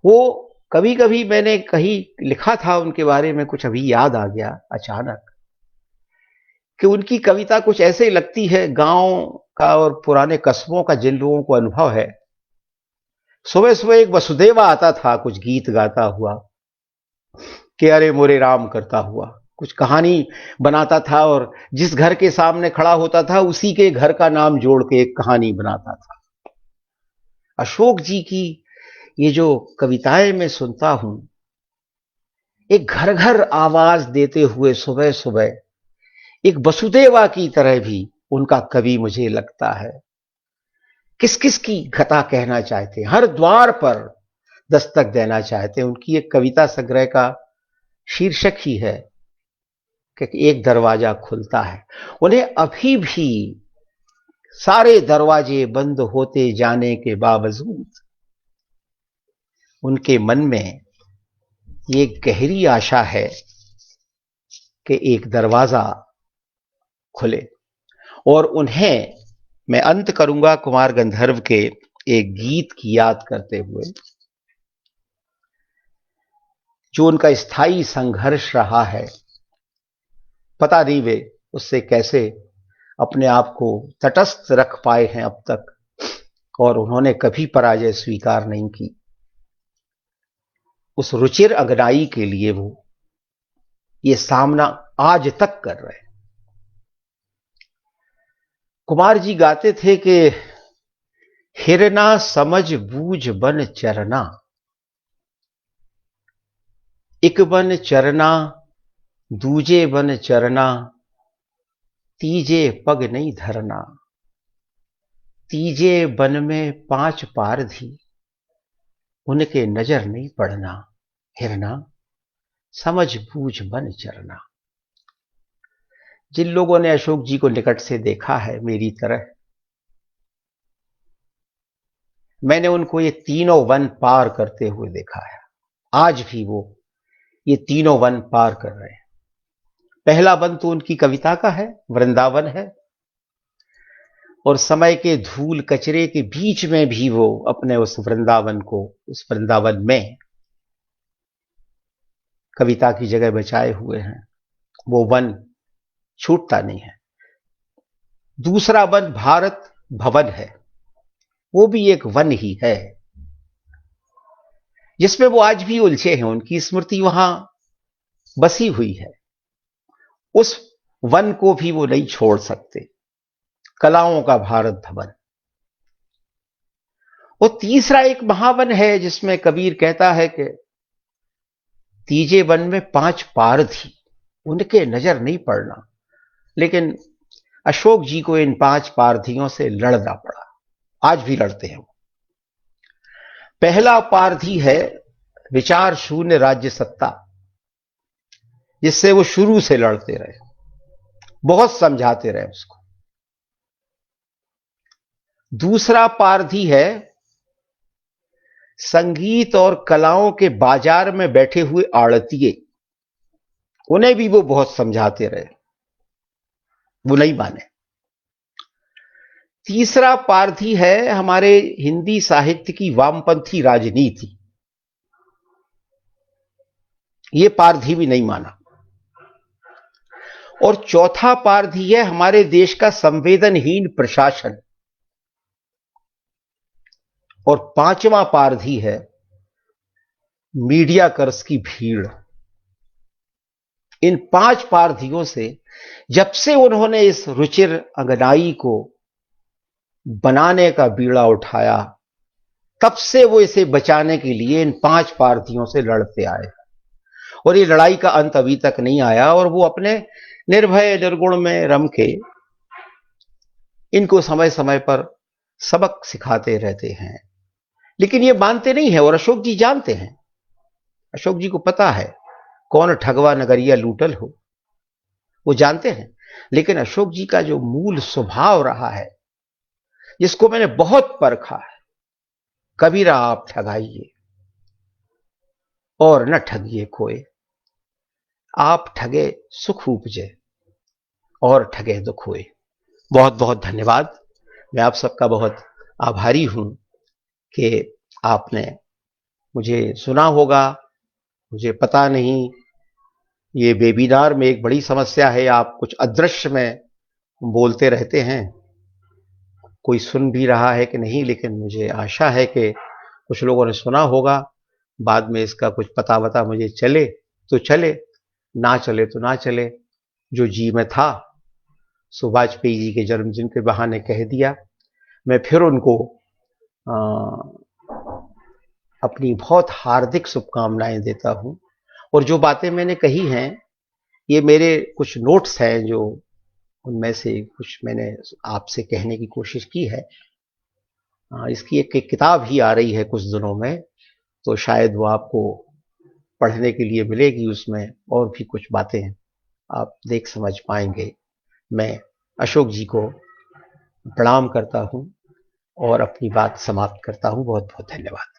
वो कभी कभी मैंने कहीं लिखा था उनके बारे में, कुछ अभी याद आ गया अचानक कि उनकी कविता कुछ ऐसे लगती है गांव का और पुराने कस्बों का जिन लोगों को अनुभव है। सुबह सुबह एक वसुदेवा आता था कुछ गीत गाता हुआ कि अरे मोरे राम करता हुआ, कुछ कहानी बनाता था और जिस घर के सामने खड़ा होता था उसी के घर का नाम जोड़ के एक कहानी बनाता था। अशोक जी की ये जो कविताएं मैं सुनता हूं, एक घर घर आवाज देते हुए सुबह सुबह एक वसुदेवा की तरह भी उनका कवि मुझे लगता है। किस किस की कथा कहना चाहते, हर द्वार पर दस्तक देना चाहते। उनकी एक कविता संग्रह का शीर्षक ही है कि एक दरवाजा खुलता है। उन्हें अभी भी सारे दरवाजे बंद होते जाने के बावजूद उनके मन में ये गहरी आशा है कि एक दरवाजा खुले। और उन्हें मैं अंत करूंगा कुमार गंधर्व के एक गीत की याद करते हुए, जो उनका स्थायी संघर्ष रहा है। पता नहीं वे उससे कैसे अपने आप को तटस्थ रख पाए हैं अब तक, और उन्होंने कभी पराजय स्वीकार नहीं की। उस रुचिर अगनाई के लिए वो ये सामना आज तक कर रहे हैं। कुमार जी गाते थे कि हिरना समझ बूझ बन चरना, एक बन चरना दूजे बन चरना, तीजे पग नहीं धरना। तीजे बन में 5 पारधी, उनके नजर नहीं पड़ना। हिरना समझ बूझ बन चरना। जिन लोगों ने अशोक जी को निकट से देखा है मेरी तरह, मैंने उनको ये तीनों वन पार करते हुए देखा है। आज भी वो ये तीनों वन पार कर रहे हैं। पहला वन तो उनकी कविता का है, वृंदावन है, और समय के धूल कचरे के बीच में भी वो अपने उस वृंदावन को, उस वृंदावन में कविता की जगह बचाए हुए हैं। वो वन छूटता नहीं है। दूसरा वन भारत भवन है, वो भी एक वन ही है जिसमें वो आज भी उलझे हैं। उनकी स्मृति वहां बसी हुई है। उस वन को भी वो नहीं छोड़ सकते, कलाओं का भारत भवन। वो तीसरा एक महावन है जिसमें कबीर कहता है कि तीजे वन में 5 पारधी, उनके नजर नहीं पड़ना। लेकिन अशोक जी को इन 5 पारधियों से लड़ना पड़ा, आज भी लड़ते हैं वो। पहला पारधी है विचार शून्य राज्य सत्ता, जिससे वो शुरू से लड़ते रहे, बहुत समझाते रहे उसको। दूसरा पारधी है संगीत और कलाओं के बाजार में बैठे हुए आड़तिए, उन्हें भी वो बहुत समझाते रहे, वो नहीं माने। तीसरा पारधी है हमारे हिंदी साहित्य की वामपंथी राजनीति, ये पारधी भी नहीं माना। और चौथा पारधी है हमारे देश का संवेदनहीन प्रशासन। और पांचवा पारधी है मीडिया कर्स की भीड़। इन 5 पारधियों से जब से उन्होंने इस रुचिर अंगनाई को बनाने का बीड़ा उठाया, तब से वो इसे बचाने के लिए इन 5 पारधियों से लड़ते आए और ये लड़ाई का अंत अभी तक नहीं आया और वो अपने निर्भय निर्गुण में रम के इनको समय समय पर सबक सिखाते रहते हैं। लेकिन ये मानते नहीं है और अशोक जी जानते हैं। अशोक जी को पता है कौन ठगवा नगरिया लूटल हो, वो जानते हैं। लेकिन अशोक जी का जो मूल स्वभाव रहा है, जिसको मैंने बहुत परखा है, कबीरा आप ठगाइए और न ठगिए कोई, आप ठगे सुख उपजे और ठगे दुख हुए। बहुत बहुत धन्यवाद। मैं आप सबका बहुत आभारी हूं कि आपने मुझे सुना होगा। मुझे पता नहीं, ये वेबिनार में एक बड़ी समस्या है, आप कुछ अदृश्य में बोलते रहते हैं, कोई सुन भी रहा है कि नहीं, लेकिन मुझे आशा है कि कुछ लोगों ने सुना होगा। बाद में इसका कुछ पता वता मुझे चले तो चले, ना चले तो ना चले। जो जी में था सो वाजपेयी जी के जन्मदिन के बहाने कह दिया। मैं फिर उनको अपनी बहुत हार्दिक शुभकामनाएं देता हूं। और जो बातें मैंने कही हैं, ये मेरे कुछ नोट्स हैं, जो उनमें से कुछ मैंने आपसे कहने की कोशिश की है। इसकी एक किताब ही आ रही है कुछ दिनों में, तो शायद वो आपको पढ़ने के लिए मिलेगी। उसमें और भी कुछ बातें आप देख समझ पाएंगे। मैं अशोक जी को प्रणाम करता हूं और अपनी बात समाप्त करता हूं। बहुत बहुत धन्यवाद।